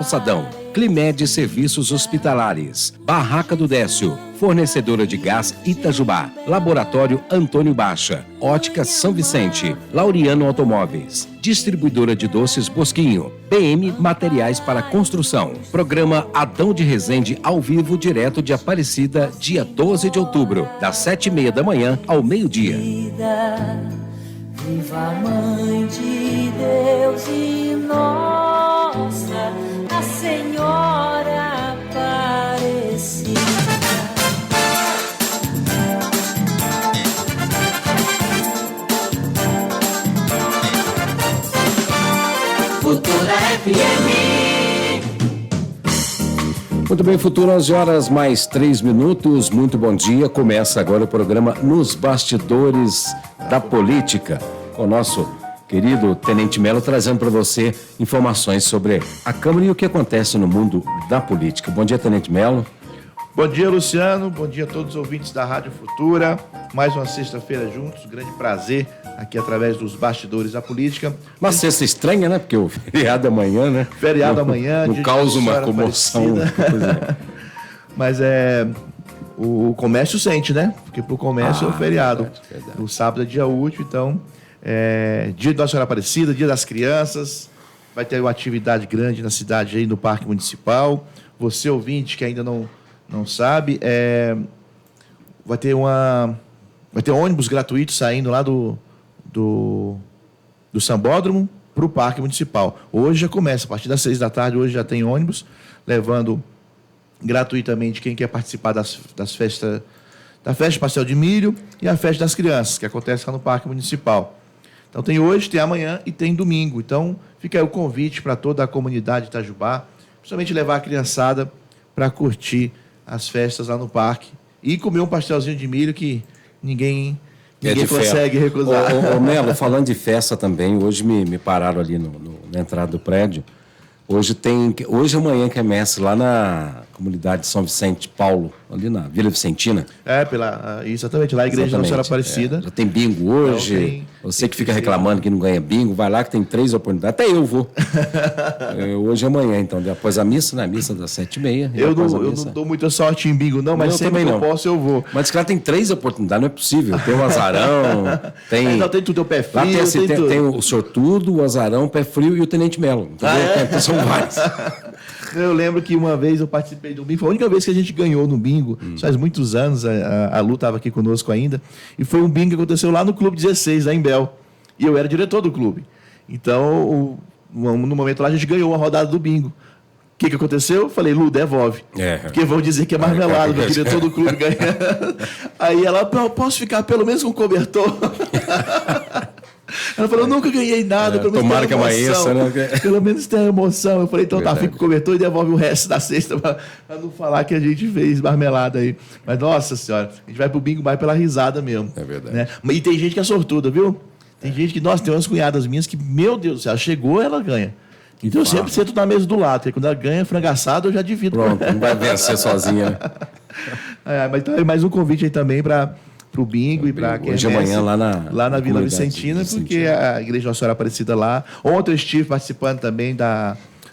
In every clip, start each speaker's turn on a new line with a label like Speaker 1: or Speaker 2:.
Speaker 1: Calçadão, Climed Serviços Hospitalares, Barraca do Décio, Fornecedora de Gás Itajubá, Laboratório Antônio Baixa, Ótica São Vicente, Laureano Automóveis, Distribuidora de Doces Bosquinho, BM Materiais para Construção, Programa Adão de Resende ao vivo direto de Aparecida, dia 12 de outubro, das 7h30 da manhã ao meio-dia.
Speaker 2: Viva a Mãe de Deus e nossa, a Senhora Aparecida. Futura FM.
Speaker 1: Muito bem, Futura, 11h mais 3 minutos. Muito bom dia. Começa agora o programa Nos Bastidores da Política, com o nosso querido Tenente Melo trazendo para você informações sobre a Câmara e o que acontece no mundo da política. Bom dia, Tenente Melo.
Speaker 3: Bom dia, Luciano. Bom dia a todos os ouvintes da Rádio Futura. Mais uma sexta-feira juntos. Grande prazer aqui através dos Bastidores da Política.
Speaker 1: Uma sexta estranha, né? Porque o feriado amanhã, né?
Speaker 3: Feriado amanhã.
Speaker 1: Não causa uma comoção.
Speaker 3: Mas o comércio sente, né? Porque pro comércio é o feriado. Verdade. O sábado é dia útil, então dia de Nossa Senhora Aparecida, dia das crianças. Vai ter uma atividade grande na cidade aí no Parque Municipal. Você, ouvinte, que ainda não sabe, vai ter ônibus gratuito saindo lá do Sambódromo para o Parque Municipal. Hoje já começa, a partir das 6 da tarde, hoje já tem ônibus levando gratuitamente quem quer participar das festas, da festa de pastel de milho e a festa das crianças, que acontece lá no Parque Municipal. Então tem hoje, tem amanhã e tem domingo. Então fica aí o convite para toda a comunidade de Itajubá, principalmente levar a criançada para curtir as festas lá no parque e comer um pastelzinho de milho que ninguém consegue recusar.
Speaker 1: Ô Melo, falando de festa também, hoje me pararam ali na entrada do prédio. Hoje e amanhã que é mestre lá na comunidade de São Vicente Paulo, ali na Vila Vicentina.
Speaker 3: Exatamente, lá a Igreja de Nossa Senhora Aparecida.
Speaker 1: Já tem bingo hoje. Você que fica reclamando que não ganha bingo, vai lá que tem 3 oportunidades. Até eu vou. Hoje e amanhã, então, após a missa, né? A missa das 7h30.
Speaker 3: Eu não dou muita sorte em bingo, não, mas sempre que eu posso, eu vou.
Speaker 1: Mas esse cara tem 3 oportunidades, não é possível. Tem o azarão, tem...
Speaker 3: Não, tem tudo, o pé frio,
Speaker 1: lá tem o sortudo, o azarão, o pé frio e o tenente Melo. Entendeu? São vários.
Speaker 3: Eu lembro que uma vez eu participei do bingo, foi a única vez que a gente ganhou no bingo, faz muitos anos, a Lu estava aqui conosco ainda, e foi um bingo que aconteceu lá no Clube 16, lá em Bel, e eu era diretor do clube. Então, no momento lá, a gente ganhou a rodada do bingo. O que aconteceu? Eu falei, Lu, devolve. Porque vão dizer que é marmelada, o diretor do clube ganha. Aí ela, posso ficar pelo menos com um cobertor? Ela falou, eu nunca ganhei nada, pelo menos
Speaker 1: tomara que amanheça, né?
Speaker 3: Pelo menos tem emoção. Eu falei, então tá, fica o cobertor e devolve o resto da cesta pra não falar que a gente fez marmelada aí. Mas, nossa senhora, a gente vai pro bingo mais pela risada mesmo.
Speaker 1: É verdade.
Speaker 3: Né? E tem gente que é sortuda, viu? Tem gente que, nossa, tem umas cunhadas minhas que, meu Deus do céu, chegou, ela ganha. Então eu sempre sento na mesa do lado, porque quando ela ganha frango assado, eu já divido.
Speaker 1: Pronto, não vai vencer sozinha.
Speaker 3: Mas então é mais um convite aí também para o bingo e para quem
Speaker 1: hoje amanhã lá na
Speaker 3: Vila Vicentina, porque a Igreja Nossa Senhora Aparecida lá. Ontem eu estive participando também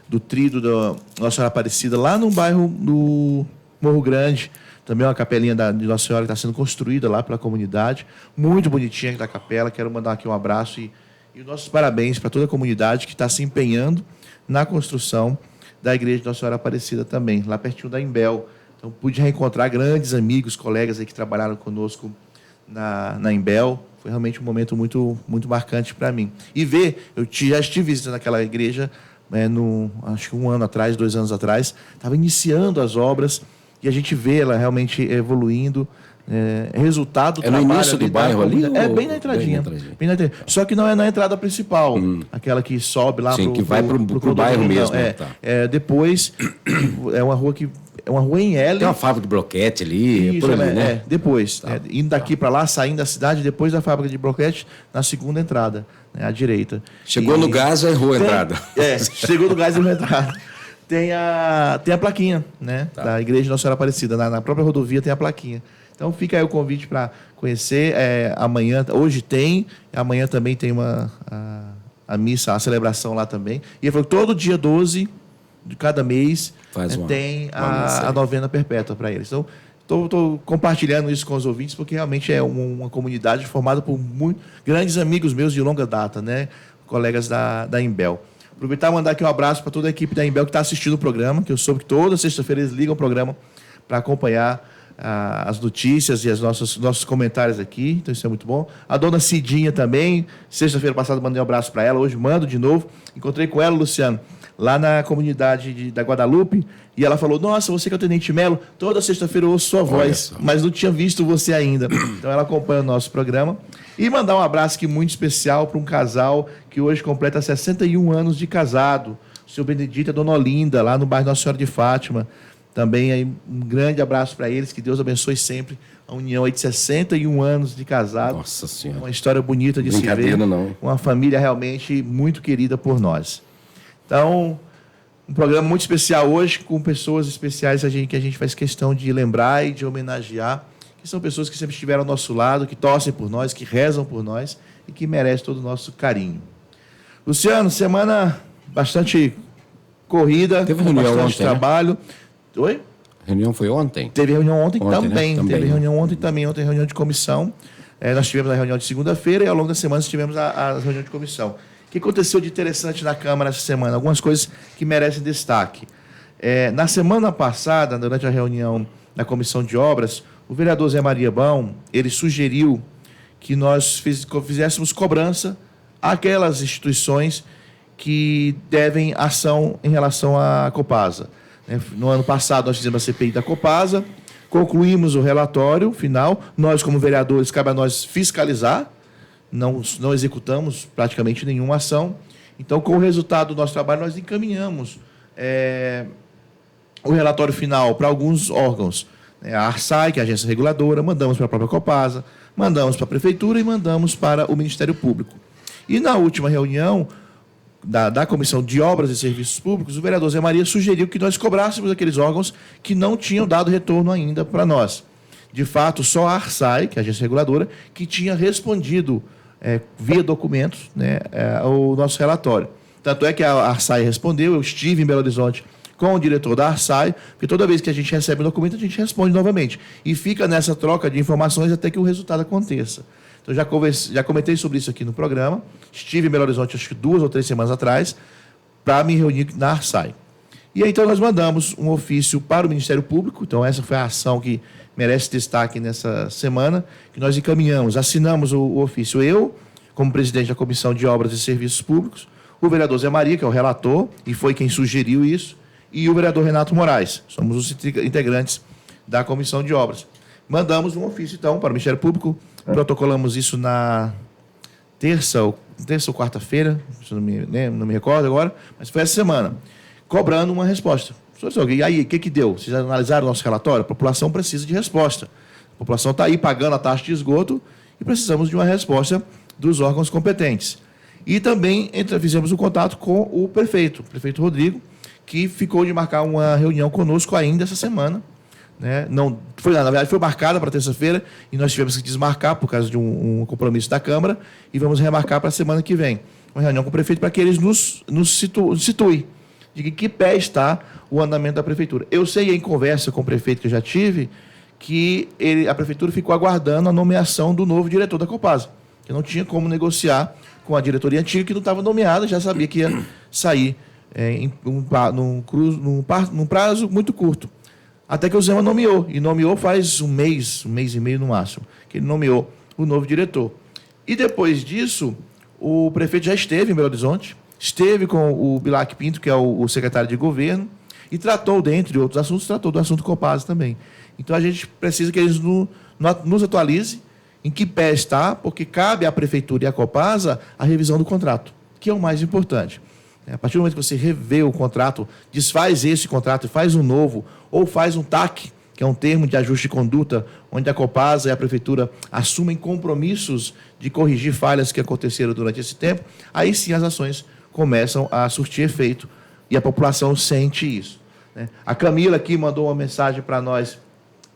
Speaker 3: do tríduo da Nossa Senhora Aparecida lá no bairro do Morro Grande. Também uma capelinha de Nossa Senhora que está sendo construída lá pela comunidade. Muito bonitinha da capela. Quero mandar aqui um abraço e os nossos parabéns para toda a comunidade que está se empenhando na construção da Igreja de Nossa Senhora Aparecida também, lá pertinho da Imbel. Então, pude reencontrar grandes amigos, colegas aí que trabalharam conosco na Imbel. Foi realmente um momento muito, muito marcante para mim. E já estive visitando aquela igreja, acho que 1 ano atrás, 2 anos atrás, estava iniciando as obras e a gente vê ela realmente evoluindo. Resultado do trabalho.
Speaker 1: É no início do bairro ali?
Speaker 3: Bem na entradinha. Só que não é na entrada principal, aquela que sobe lá
Speaker 1: que vai pro bairro mesmo.
Speaker 3: Depois, é uma rua em L.
Speaker 1: Tem uma fábrica de bloquete ali,
Speaker 3: Isso,
Speaker 1: por ali, né?
Speaker 3: Depois. Indo daqui para lá, saindo da cidade, depois da fábrica de bloquete, na segunda entrada, à direita.
Speaker 1: Chegou no gás, errou a entrada.
Speaker 3: Chegou no gás e errou a entrada. Tem a plaquinha, né? Da Igreja de Nossa Senhora Aparecida. Na própria rodovia tem a plaquinha. Então fica aí o convite para conhecer. Amanhã, hoje tem, amanhã também tem a missa, a celebração lá também. E ele falou que todo dia 12 de cada mês tem a novena perpétua para eles. Então, estou compartilhando isso com os ouvintes, porque realmente é uma comunidade formada por grandes amigos meus de longa data, né? Colegas da Imbel. Aproveitar e mandar aqui um abraço para toda a equipe da Imbel que está assistindo o programa, que eu soube que toda sexta-feira eles ligam o programa para acompanhar as notícias e os nossos comentários aqui. Então, isso é muito bom. A dona Cidinha também, sexta-feira passada mandei um abraço para ela, hoje mando de novo. Encontrei com ela, Luciano, lá na comunidade da Guadalupe, e ela falou: nossa, você que é o Tenente Melo, toda sexta-feira eu ouço sua voz, mas não tinha visto você ainda. Então ela acompanha o nosso programa. E mandar um abraço aqui muito especial para um casal que hoje completa 61 anos de casado, o seu Benedito e a dona Olinda, lá no bairro Nossa Senhora de Fátima. Também aí um grande abraço para eles, que Deus abençoe sempre a união aí de 61 anos de casado.
Speaker 1: Nossa Senhora.
Speaker 3: Uma história bonita de se ver.
Speaker 1: Não.
Speaker 3: Uma família realmente muito querida por nós. Então, um programa muito especial hoje, com pessoas especiais que a gente faz questão de lembrar e de homenagear, que são pessoas que sempre estiveram ao nosso lado, que torcem por nós, que rezam por nós e que merecem todo o nosso carinho. Luciano, semana bastante corrida,
Speaker 1: teve
Speaker 3: com
Speaker 1: reunião
Speaker 3: bastante
Speaker 1: ontem,
Speaker 3: trabalho.
Speaker 1: Né?
Speaker 3: Oi?
Speaker 1: A reunião foi ontem?
Speaker 3: Teve reunião ontem também.
Speaker 1: Né?
Speaker 3: Teve reunião ontem também, reunião de comissão. Nós tivemos a reunião de segunda-feira e ao longo da semana tivemos a reunião de comissão. O que aconteceu de interessante na Câmara essa semana? Algumas coisas que merecem destaque. Na semana passada, durante a reunião da Comissão de Obras, o vereador Zé Maria Bão, ele sugeriu que nós fizéssemos cobrança àquelas instituições que devem ação em relação à Copasa. No ano passado, nós fizemos a CPI da Copasa, concluímos o relatório final. Nós, como vereadores, cabe a nós fiscalizar, não executamos praticamente nenhuma ação. Então, com o resultado do nosso trabalho, nós encaminhamos o relatório final para alguns órgãos. A ARSAI, que é a agência reguladora, mandamos para a própria Copasa, mandamos para a Prefeitura e mandamos para o Ministério Público. E na última reunião da Comissão de Obras e Serviços Públicos, o vereador Zé Maria sugeriu que nós cobrássemos aqueles órgãos que não tinham dado retorno ainda para nós. De fato, só a ARSAI, que é a agência reguladora, que tinha respondido via documentos o nosso relatório. Tanto é que a ARSAI respondeu, eu estive em Belo Horizonte com o diretor da ARSAI, porque toda vez que a gente recebe um documento, a gente responde novamente. E fica nessa troca de informações até que o resultado aconteça. Então, já comentei sobre isso aqui no programa. Estive em Belo Horizonte, acho que 2 ou 3 semanas atrás, para me reunir na ARSAI. E aí, então, nós mandamos um ofício para o Ministério Público. Então, essa foi a ação que merece destaque nessa semana, que nós encaminhamos, assinamos o ofício. Eu, como presidente da Comissão de Obras e Serviços Públicos, o vereador Zé Maria, que é o relator, e foi quem sugeriu isso, e o vereador Renato Moraes. Somos os integrantes da Comissão de Obras. Mandamos um ofício, então, para o Ministério Público, protocolamos isso na terça ou quarta-feira, não me recordo agora, mas foi essa semana, cobrando uma resposta. E aí, o que deu? Vocês analisaram o nosso relatório? A população precisa de resposta. A população está aí pagando a taxa de esgoto e precisamos de uma resposta dos órgãos competentes. E também fizemos um contato com o prefeito Rodrigo, que ficou de marcar uma reunião conosco ainda essa semana. Não foi, na verdade, foi marcada para terça-feira e nós tivemos que desmarcar por causa de um compromisso da Câmara e vamos remarcar para a semana que vem. Uma reunião com o prefeito para que eles nos situem de que pé está o andamento da Prefeitura. Eu sei, em conversa com o prefeito que eu já tive, que a Prefeitura ficou aguardando a nomeação do novo diretor da Copasa, que não tinha como negociar com a diretoria antiga, que não estava nomeada, já sabia que ia sair num prazo muito curto. Até que o Zema nomeou, e nomeou faz um mês e meio no máximo, que ele nomeou o novo diretor. E depois disso, o prefeito já esteve em Belo Horizonte, esteve com o Bilac Pinto, que é o secretário de governo, e tratou, dentre outros assuntos, tratou do assunto Copasa também. Então, a gente precisa que eles nos atualizem em que pé está, porque cabe à Prefeitura e à Copasa a revisão do contrato, que é o mais importante. A partir do momento que você revê o contrato, desfaz esse contrato e faz um novo, ou faz um TAC, que é um termo de ajuste de conduta, onde a Copasa e a Prefeitura assumem compromissos de corrigir falhas que aconteceram durante esse tempo, aí sim as ações começam a surtir efeito e a população sente isso. A Camila aqui mandou uma mensagem para nós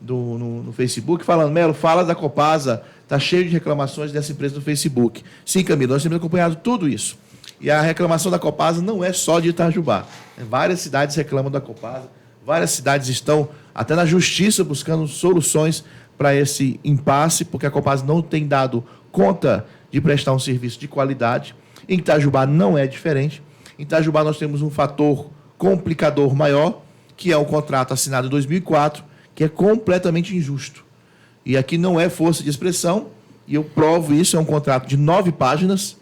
Speaker 3: no Facebook, falando: Melo, fala da Copasa, está cheio de reclamações dessa empresa no Facebook. Sim, Camila, nós temos acompanhado tudo isso. E a reclamação da Copasa não é só de Itajubá. Várias cidades reclamam da Copasa, várias cidades estão até na justiça buscando soluções para esse impasse, porque a Copasa não tem dado conta de prestar um serviço de qualidade. Em Itajubá não é diferente. Em Itajubá nós temos um fator complicador maior, que é um contrato assinado em 2004, que é completamente injusto. E aqui não é força de expressão, e eu provo isso, é um contrato de 9 páginas.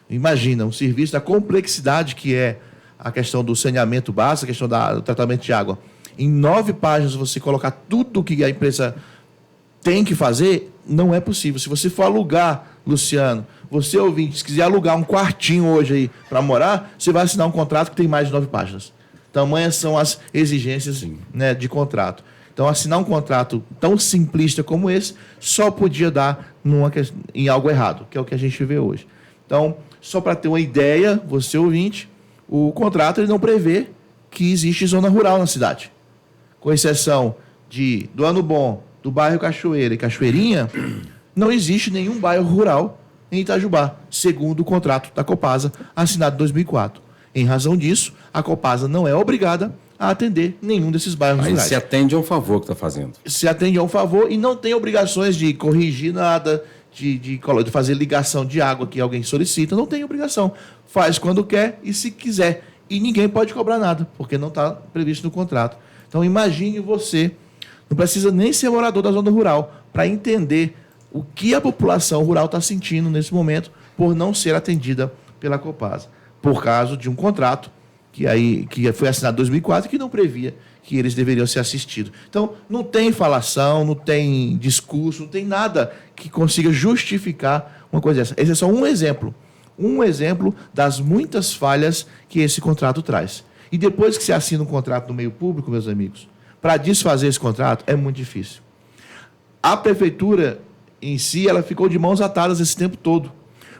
Speaker 3: Imagina, um serviço da complexidade que é a questão do saneamento básico, a questão do tratamento de água. Em 9 páginas, você colocar tudo o que a empresa tem que fazer, não é possível. Se você for alugar, Luciano, você ouvinte, se quiser alugar um quartinho hoje aí para morar, você vai assinar um contrato que tem mais de 9 páginas. Tamanhas são as exigências, né, de contrato. Então, assinar um contrato tão simplista como esse só podia dar em algo errado, que é o que a gente vê hoje. Então, só para ter uma ideia, você ouvinte, o contrato ele não prevê que existe zona rural na cidade. Com exceção do Ano Bom, do bairro Cachoeira e Cachoeirinha, não existe nenhum bairro rural em Itajubá, segundo o contrato da Copasa, assinado em 2004. Em razão disso, a Copasa não é obrigada a atender nenhum desses bairros
Speaker 4: Aí
Speaker 3: rurais.
Speaker 4: se atende a um favor que está fazendo.
Speaker 3: Se atende a um favor e não tem obrigações de corrigir nada, de fazer ligação de água que alguém solicita, não tem obrigação. Faz quando quer e se quiser. E ninguém pode cobrar nada, porque não está previsto no contrato. Então imagine você, não precisa nem ser morador da zona rural, para entender o que a população rural está sentindo nesse momento por não ser atendida pela Copasa, por causa de um contrato que foi assinado em 2004 e que não previa que eles deveriam ser assistidos. Então, não tem falação, não tem discurso, não tem nada que consiga justificar uma coisa dessa. Esse é só um exemplo das muitas falhas que esse contrato traz. E depois que se assina um contrato no meio público, meus amigos, para desfazer esse contrato é muito difícil. A prefeitura em si, ela ficou de mãos atadas esse tempo todo.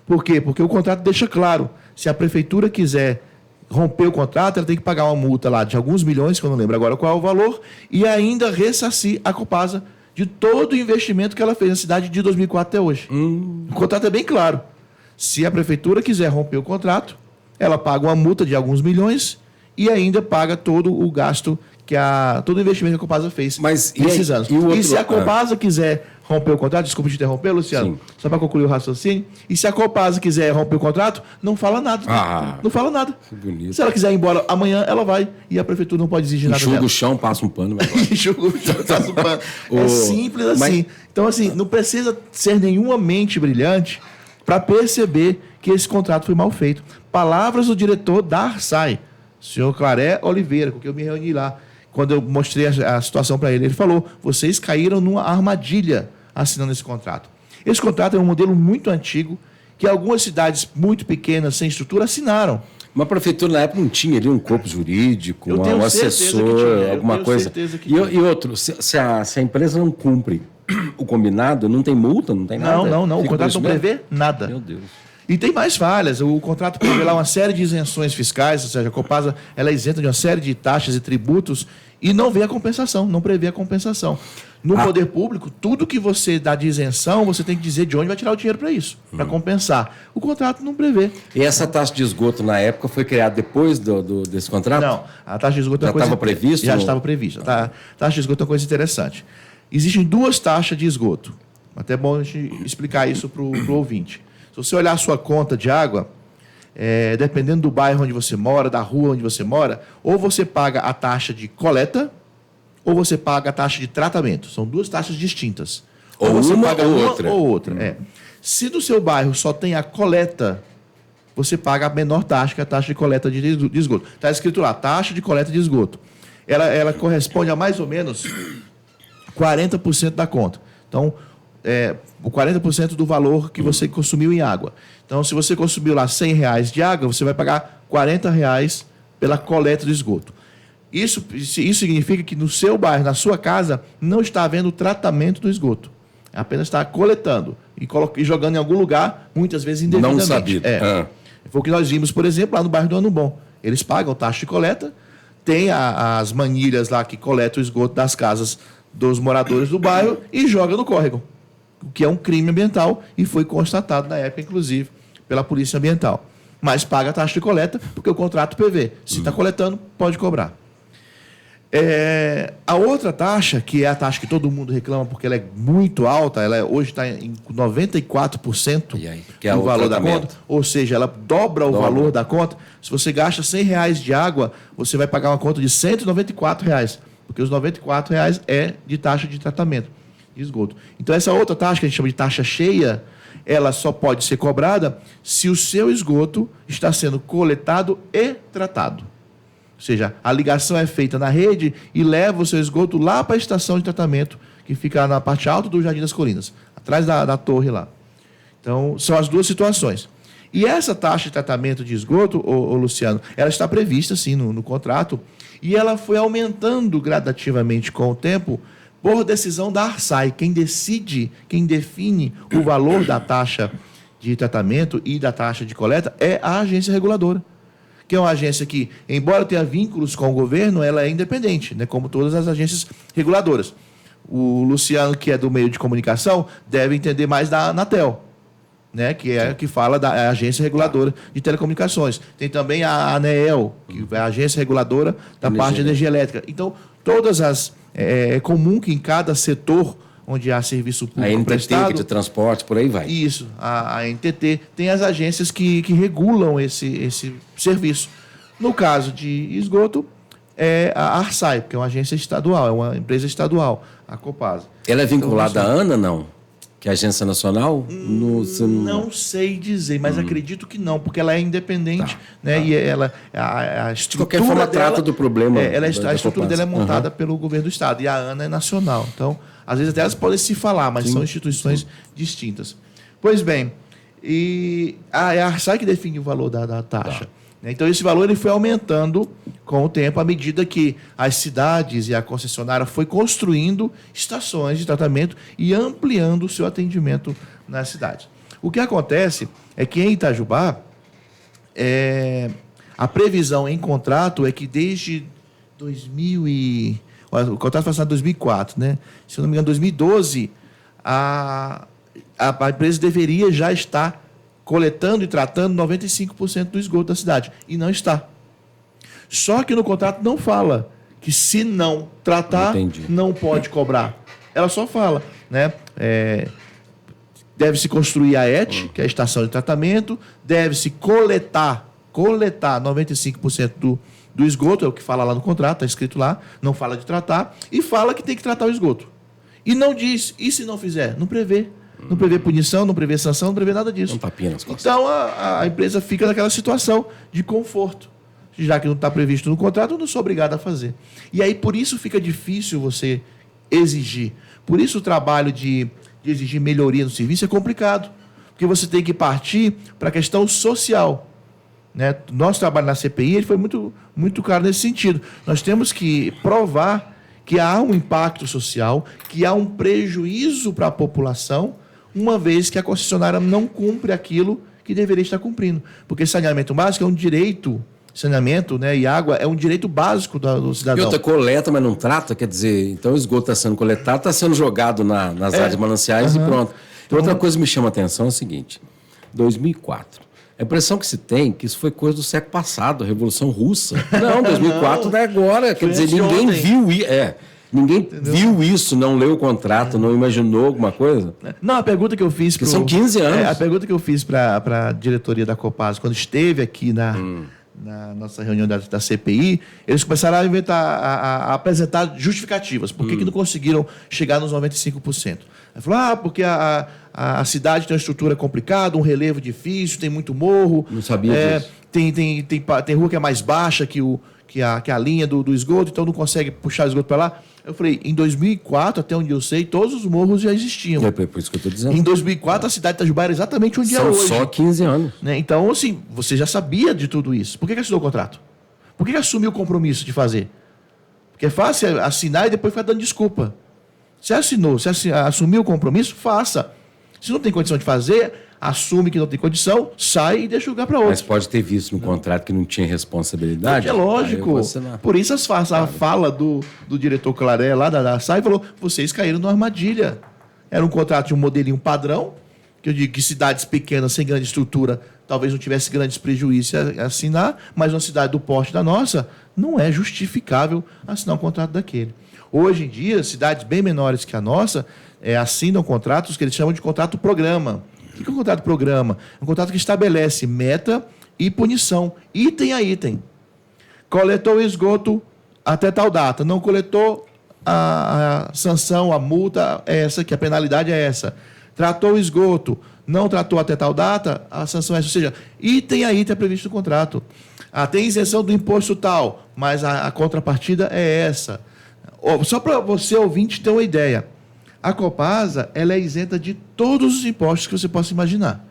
Speaker 3: Por quê? Porque o contrato deixa claro, se a prefeitura quiser romper o contrato, ela tem que pagar uma multa lá de alguns milhões, que eu não lembro agora qual é o valor, e ainda ressarcir a Copasa de todo o investimento que ela fez na cidade de 2004 até hoje. O contrato é bem claro. Se a prefeitura quiser romper o contrato, ela paga uma multa de alguns milhões e ainda paga todo o gasto, todo o investimento que a Copasa fez nesses anos. E se a Copasa quiser romper o contrato, desculpa te interromper, Luciano, só para concluir o raciocínio, e se a Copasa quiser romper o contrato, não fala nada. Não fala nada.
Speaker 4: Que bonito.
Speaker 3: Se ela quiser ir embora amanhã, ela vai e a prefeitura não pode exigir nada dela.
Speaker 4: Enxuga o chão, passa um pano.
Speaker 3: Enxuga o chão, passa um pano. É simples assim. Então, assim, não precisa ser nenhuma mente brilhante para perceber que esse contrato foi mal feito. Palavras do diretor da Arsai, senhor Claré Oliveira, com quem eu me reuni lá. Quando eu mostrei a situação para ele falou, vocês caíram numa armadilha assinando esse contrato. Esse contrato é um modelo muito antigo, que algumas cidades muito pequenas, sem estrutura, assinaram.
Speaker 4: Uma prefeitura na época não tinha ali um corpo jurídico, um assessor, alguma coisa. E outro, se a empresa não cumpre o combinado, não tem multa, não tem nada?
Speaker 3: Não. O contrato não prevê nada.
Speaker 4: Meu Deus.
Speaker 3: E tem mais falhas. O contrato prevê lá uma série de isenções fiscais, ou seja, a Copasa ela é isenta de uma série de taxas e tributos e não vê a compensação, não prevê a compensação. No poder público, tudo que você dá de isenção, você tem que dizer de onde vai tirar o dinheiro para isso, para compensar. O contrato não prevê.
Speaker 4: E essa taxa de esgoto, na época, foi criada depois desse contrato?
Speaker 3: Não, a taxa de esgoto é uma coisa...
Speaker 4: Já estava previsto?
Speaker 3: Já estava prevista. A taxa de esgoto é uma coisa interessante. Existem 2 taxas de esgoto. Até bom a gente explicar isso para o ouvinte. Se você olhar a sua conta de água, dependendo do bairro onde você mora, da rua onde você mora, ou você paga a taxa de coleta, ou você paga a taxa de tratamento. São 2 taxas distintas.
Speaker 4: Ou
Speaker 3: você
Speaker 4: uma
Speaker 3: paga
Speaker 4: ou
Speaker 3: uma
Speaker 4: outra.
Speaker 3: ou outra. Se no seu bairro só tem a coleta, você paga a menor taxa, que é a taxa de coleta de esgoto. Está escrito lá, taxa de coleta de esgoto. Ela corresponde a mais ou menos 40% da conta. Então, o 40% do valor que você consumiu em água. Então, se você consumiu lá R$100 de água, você vai pagar R$40 pela coleta do esgoto. Isso significa que no seu bairro, na sua casa, não está havendo tratamento do esgoto. Apenas está coletando e jogando em algum lugar, muitas vezes indevidamente.
Speaker 4: Não sabido.
Speaker 3: Foi o que nós vimos, por exemplo, lá no bairro do Ano Bom. Eles pagam taxa de coleta, tem as manilhas lá que coletam o esgoto das casas dos moradores do bairro e joga no córrego, o que é um crime ambiental e foi constatado na época, inclusive, pela Polícia Ambiental. mas paga a taxa de coleta, porque o contrato prevê. Se está coletando, pode cobrar. A outra taxa, que é a taxa que todo mundo reclama porque ela é muito alta, ela hoje está em 94%
Speaker 4: que é
Speaker 3: do valor da conta, ou seja, ela dobra o valor da conta. Se você gasta R$100 de água, você vai pagar uma conta de R$194, porque os R$94 é de taxa de tratamento de esgoto. Então, essa outra taxa, que a gente chama de taxa cheia, ela só pode ser cobrada se o seu esgoto está sendo coletado e tratado. Ou seja, a ligação é feita na rede e leva o seu esgoto lá para a estação de tratamento, que fica na parte alta do Jardim das Colinas, atrás da torre lá. Então, são as duas situações. E essa taxa de tratamento de esgoto, Luciano, ela está prevista, sim, no contrato, e ela foi aumentando gradativamente com o tempo por decisão da ARSAI. Quem decide, quem define o valor da taxa de tratamento e da taxa de coleta é a agência reguladora, que é uma agência que, embora tenha vínculos com o governo, ela é independente, né, como todas as agências reguladoras. O Luciano, que é do meio de comunicação, deve entender mais da Anatel, né, que fala da agência reguladora de telecomunicações. Tem também a ANEEL, que é a agência reguladora da parte de energia elétrica. Então, todas as... É comum que em cada setor onde há serviço público prestado... A NTT,
Speaker 4: de transporte, por aí vai.
Speaker 3: Isso, a NTT tem as agências que regulam esse serviço. No caso de esgoto, é a ARSAI, que é uma agência estadual, é uma empresa estadual, a Copasa.
Speaker 4: Ela é vinculada à ANA, não? Que é a Agência Nacional?
Speaker 3: Não sei dizer, mas acredito que não, porque ela é independente, né? E ela, a estrutura
Speaker 4: de qualquer forma,
Speaker 3: dela,
Speaker 4: trata do problema.
Speaker 3: A estrutura dela é montada pelo governo do Estado, e a ANA é nacional. Então, às vezes até elas podem se falar, mas são instituições distintas. Pois bem, e é a ARSAI que define o valor da taxa. Então, esse valor ele foi aumentando com o tempo, à medida que as cidades e a concessionária foi construindo estações de tratamento e ampliando o seu atendimento nas cidades. O que acontece é que em Itajubá, a previsão em contrato é que desde 2000 o contrato foi assinado em 2004, né? Se eu não me engano, em 2012, a empresa deveria já estar coletando e tratando 95% do esgoto da cidade. E não está. Só que no contrato não fala que se não tratar, não pode cobrar. Ela só fala, né? Deve-se construir a ET, que é a estação de tratamento, deve-se coletar 95% do esgoto, é o que fala lá no contrato, está escrito lá, não fala de tratar, e fala que tem que tratar o esgoto. E não diz, e se não fizer? Não prevê. Não prevê punição, não prevê sanção, não prevê nada disso.
Speaker 4: Não tapinha nas costas.
Speaker 3: Então, a empresa fica naquela situação de conforto. Já que não está previsto no contrato, eu não sou obrigado a fazer. E aí, por isso fica difícil você exigir. Por isso o trabalho de exigir melhoria no serviço é complicado. Porque você tem que partir para a questão social. Né? Nosso trabalho na CPI ele foi muito, muito claro nesse sentido. Nós temos que provar que há um impacto social, que há um prejuízo para a população, uma vez que a concessionária não cumpre aquilo que deveria estar cumprindo. Porque saneamento básico é um direito, saneamento, né, e água é um direito básico do cidadão.
Speaker 4: E outra, coleta, mas não trata, quer dizer, então o esgoto está sendo coletado, está sendo jogado nas áreas mananciais e pronto. Então, outra coisa que me chama a atenção é o seguinte, 2004, a impressão que se tem que isso foi coisa do século passado, a Revolução Russa. Não, 2004 não é agora, quer dizer, ninguém viu isso. Ninguém viu isso, não leu o contrato, não imaginou alguma coisa?
Speaker 3: Não, a pergunta que eu fiz...
Speaker 4: São 15 anos.
Speaker 3: A pergunta que eu fiz para a diretoria da Copasa, quando esteve aqui na nossa reunião da CPI, eles começaram a inventar, a apresentar justificativas. Por que não conseguiram chegar nos 95%? Ele falou, porque a cidade tem uma estrutura complicada, um relevo difícil, tem muito morro.
Speaker 4: Não sabia disso.
Speaker 3: Tem rua que é mais baixa que a linha do esgoto, então não consegue puxar o esgoto para lá. Eu falei, em 2004, até onde eu sei, todos os morros já existiam.
Speaker 4: É por isso que eu estou dizendo.
Speaker 3: Em 2004, a cidade de Itajubá era exatamente onde é hoje.
Speaker 4: São só 15 anos.
Speaker 3: Né? Então, assim, você já sabia de tudo isso. Por que assinou o contrato? Por que assumiu o compromisso de fazer? Porque é fácil assinar e depois ficar dando desculpa. Você assinou, você assumiu o compromisso, faça. Se não tem condição de fazer, assume que não tem condição, sai e deixa o lugar para outro.
Speaker 4: Mas pode ter visto no contrato que não tinha responsabilidade?
Speaker 3: É lógico. Por isso a fala do diretor Claré lá da SAI falou, vocês caíram numa armadilha. Era um contrato de um modelinho padrão, que eu digo que cidades pequenas, sem grande estrutura, talvez não tivesse grandes prejuízos a assinar, mas uma cidade do porte da nossa, não é justificável assinar um contrato daquele. Hoje em dia, cidades bem menores que a nossa assinam contratos que eles chamam de contrato programa. O que é um contrato programa? É um contrato que estabelece meta e punição, item a item. Coletou o esgoto até tal data, não coletou, a sanção, a multa é essa, que a penalidade é essa. Tratou o esgoto, não tratou até tal data, a sanção é essa. Ou seja, item a item é previsto no contrato. Tem isenção do imposto tal, mas a contrapartida é essa. Só para você, ouvinte, ter uma ideia. A Copasa, ela é isenta de todos os impostos que você possa imaginar.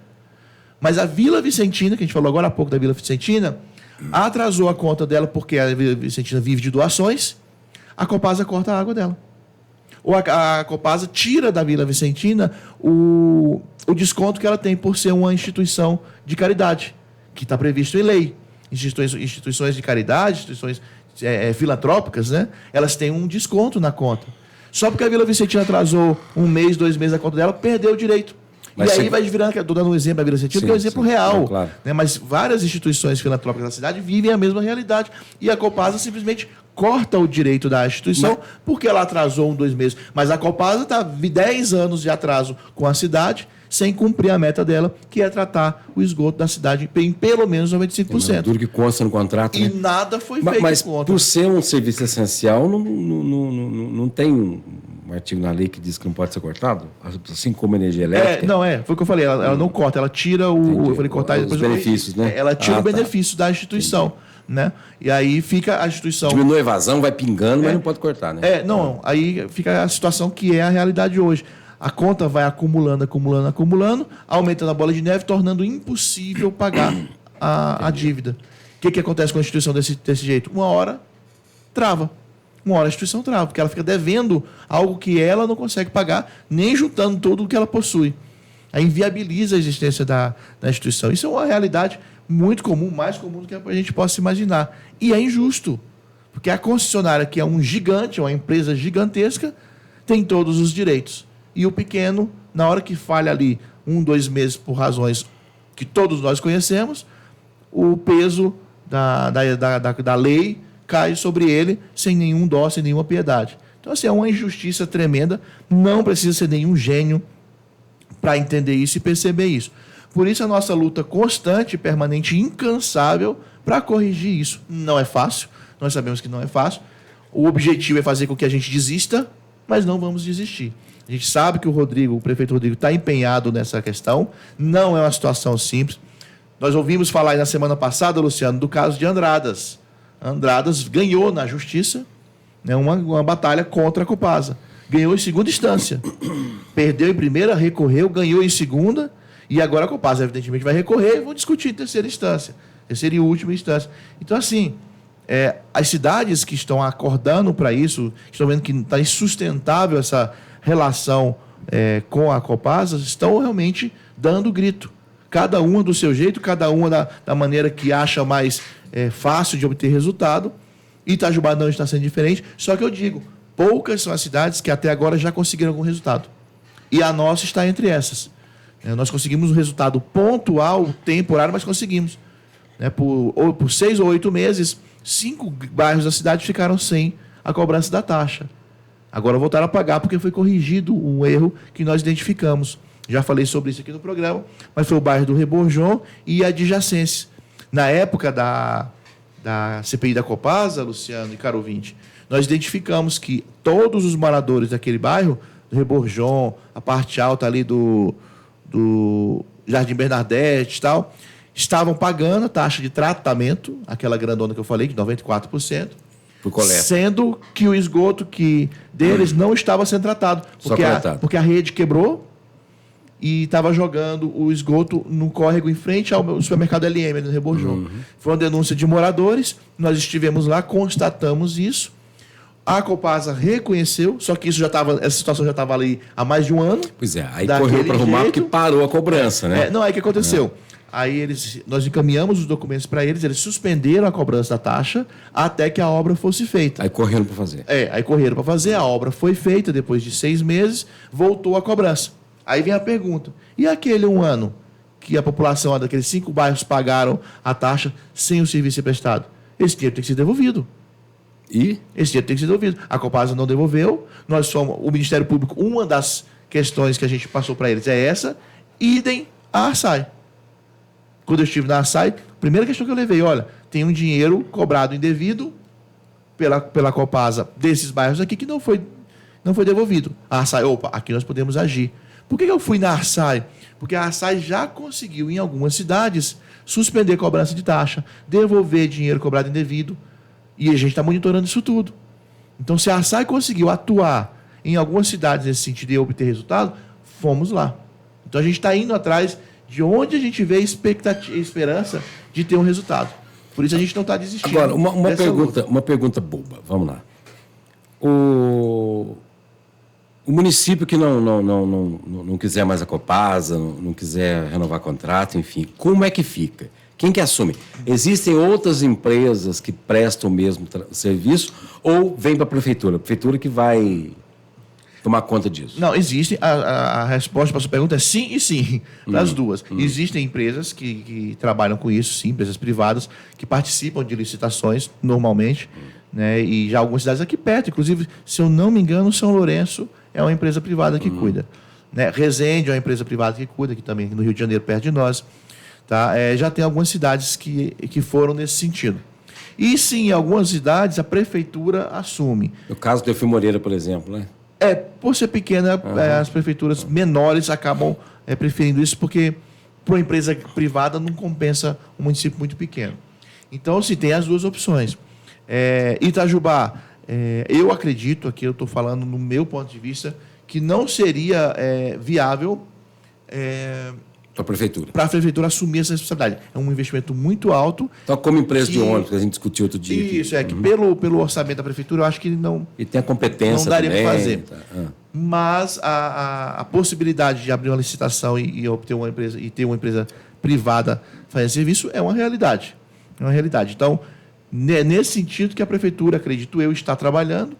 Speaker 3: Mas a Vila Vicentina, que a gente falou agora há pouco da Vila Vicentina, atrasou a conta dela porque a Vila Vicentina vive de doações, a Copasa corta a água dela. Ou a Copasa tira da Vila Vicentina o desconto que ela tem por ser uma instituição de caridade, que está previsto em lei. Instituições de caridade, instituições filantrópicas, né? Elas têm um desconto na conta. Só porque a Vila Vicentina atrasou 1 mês, 2 meses a conta dela, perdeu o direito. Mas e aí vai virando, estou dando um exemplo da Vila Vicentina, que é um exemplo real.
Speaker 4: Claro.
Speaker 3: Né? Mas várias instituições filantrópicas da cidade vivem a mesma realidade. E a Copasa simplesmente corta o direito da instituição porque ela atrasou 1, 2 meses. Mas a Copasa está 10 anos de atraso com a cidade, sem cumprir a meta dela, que é tratar o esgoto da cidade em pelo menos 95%.
Speaker 4: Duro que consta no contrato.
Speaker 3: E
Speaker 4: né?
Speaker 3: nada foi feito
Speaker 4: Mas
Speaker 3: contra.
Speaker 4: por ser um serviço essencial, não tem um artigo na lei que diz que não pode ser cortado? Assim como energia elétrica?
Speaker 3: Foi o que eu falei, ela não corta, ela tira o... Eu falei cortar...
Speaker 4: Os benefícios, né?
Speaker 3: Ela tira o benefício da instituição, né? E aí fica a instituição...
Speaker 4: Diminui a evasão, vai pingando, mas não pode cortar, né?
Speaker 3: Aí fica a situação que é a realidade hoje. A conta vai acumulando, aumentando a bola de neve, tornando impossível pagar a dívida. O que acontece com a instituição desse jeito? Uma hora trava. Uma hora a instituição trava, porque ela fica devendo algo que ela não consegue pagar, nem juntando tudo o que ela possui. Aí inviabiliza a existência da instituição. Isso é uma realidade muito comum, mais comum do que a gente possa imaginar. E é injusto, porque a concessionária, que é um gigante, uma empresa gigantesca, tem todos os direitos. E o pequeno, na hora que falha ali 1, 2 meses por razões que todos nós conhecemos, o peso da lei cai sobre ele sem nenhum dó, sem nenhuma piedade. Então, assim, é uma injustiça tremenda. Não precisa ser nenhum gênio para entender isso e perceber isso. Por isso, a nossa luta constante, permanente, incansável para corrigir isso. Não é fácil, nós sabemos que não é fácil. O objetivo é fazer com que a gente desista, mas não vamos desistir. A gente sabe que o prefeito Rodrigo, está empenhado nessa questão. Não é uma situação simples. Nós ouvimos falar aí na semana passada, Luciano, do caso de Andradas. Andradas ganhou na justiça, né, uma batalha contra a Copasa. Ganhou em segunda instância. Perdeu em primeira, recorreu, ganhou em segunda, e agora a Copasa, evidentemente, vai recorrer e vão discutir em terceira instância. Terceira e última instância. Então, assim, as cidades que estão acordando para isso, estão vendo que está insustentável essa relação com a Copasa, estão realmente dando grito. Cada uma do seu jeito, cada uma da maneira que acha mais fácil de obter resultado. Itajubá não está sendo diferente. Só que eu digo, poucas são as cidades que até agora já conseguiram algum resultado. E a nossa está entre essas. Nós conseguimos um resultado pontual, temporário, mas conseguimos. Por 6 ou 8 meses, 5 bairros da cidade ficaram sem a cobrança da taxa. Agora voltaram a pagar porque foi corrigido um erro que nós identificamos. Já falei sobre isso aqui no programa, mas foi o bairro do Reborjon e adjacências. Na época da CPI da Copasa, Luciano e caro ouvinte, nós identificamos que todos os moradores daquele bairro, do Reborjon, a parte alta ali do Jardim Bernadette e tal, estavam pagando a taxa de tratamento, aquela grandona que eu falei, de 94%, sendo que o esgoto deles não estava sendo tratado. Porque a rede quebrou e estava jogando o esgoto no córrego em frente ao supermercado LM, no Reborjon. Foi uma denúncia de moradores, nós estivemos lá, constatamos isso. A Copasa reconheceu, só que essa situação já estava ali há mais de um ano.
Speaker 4: Pois é, aí correu para arrumar porque parou a cobrança, né?
Speaker 3: Aí o que aconteceu? Aí nós encaminhamos os documentos para eles suspenderam a cobrança da taxa até que a obra fosse feita.
Speaker 4: Aí correram para fazer.
Speaker 3: Aí correram para fazer, a obra foi feita, depois de 6 meses, voltou a cobrança. Aí vem a pergunta, e aquele 1 ano que a população daqueles 5 bairros pagaram a taxa sem o serviço ser prestado. Esse dinheiro tem que ser devolvido.
Speaker 4: E?
Speaker 3: Esse dinheiro tem que ser devolvido. A Copasa não devolveu. Nós somos o Ministério Público, uma das questões que a gente passou para eles é essa. Idem a Assai. Quando eu estive na Assai, a primeira questão que eu levei, olha, tem um dinheiro cobrado indevido pela Copasa desses bairros aqui que não foi devolvido. A Assai, opa, aqui nós podemos agir. Por que eu fui na Assai? Porque a Assai já conseguiu, em algumas cidades, suspender cobrança de taxa, devolver dinheiro cobrado indevido, e a gente está monitorando isso tudo. Então, se a Assai conseguiu atuar em algumas cidades nesse sentido e obter resultado, fomos lá. Então, a gente está indo atrás de onde a gente vê esperança de ter um resultado. Por isso, a gente não está desistindo.
Speaker 4: Agora, uma pergunta boba. Vamos lá. O município que não quiser mais a Copasa, não quiser renovar contrato, enfim, como é que fica? Quem que assume? Existem outras empresas que prestam o mesmo serviço ou vem para a prefeitura? A prefeitura que vai tomar conta disso?
Speaker 3: Não, existem. A resposta para a sua pergunta é sim e sim, para as duas. Existem empresas que trabalham com isso, sim, empresas privadas, que participam de licitações normalmente, né, e já algumas cidades aqui perto, inclusive, se eu não me engano, São Lourenço é uma empresa privada que cuida. Né? Resende é uma empresa privada que cuida, que também no Rio de Janeiro, perto de nós. Tá? Já tem algumas cidades que foram nesse sentido. E sim, em algumas cidades a prefeitura assume.
Speaker 4: No caso do Eufim Moreira, por exemplo, né?
Speaker 3: Por ser pequena, as prefeituras menores acabam preferindo isso, porque para uma empresa privada não compensa um município muito pequeno. Então, se tem as duas opções. Itajubá, eu acredito, aqui eu estou falando no meu ponto de vista, que não seria viável
Speaker 4: para
Speaker 3: a prefeitura assumir essa responsabilidade. É um investimento muito alto.
Speaker 4: Então, como empresa de ônibus, que a gente discutiu outro dia.
Speaker 3: Isso, que pelo orçamento da prefeitura, eu acho que não...
Speaker 4: E tem a competência
Speaker 3: não daria para fazer.
Speaker 4: Tá.
Speaker 3: Mas a possibilidade de abrir uma licitação e obter uma empresa e ter uma empresa privada fazendo serviço é uma realidade. É uma realidade. Então, nesse sentido que a prefeitura, acredito eu, está trabalhando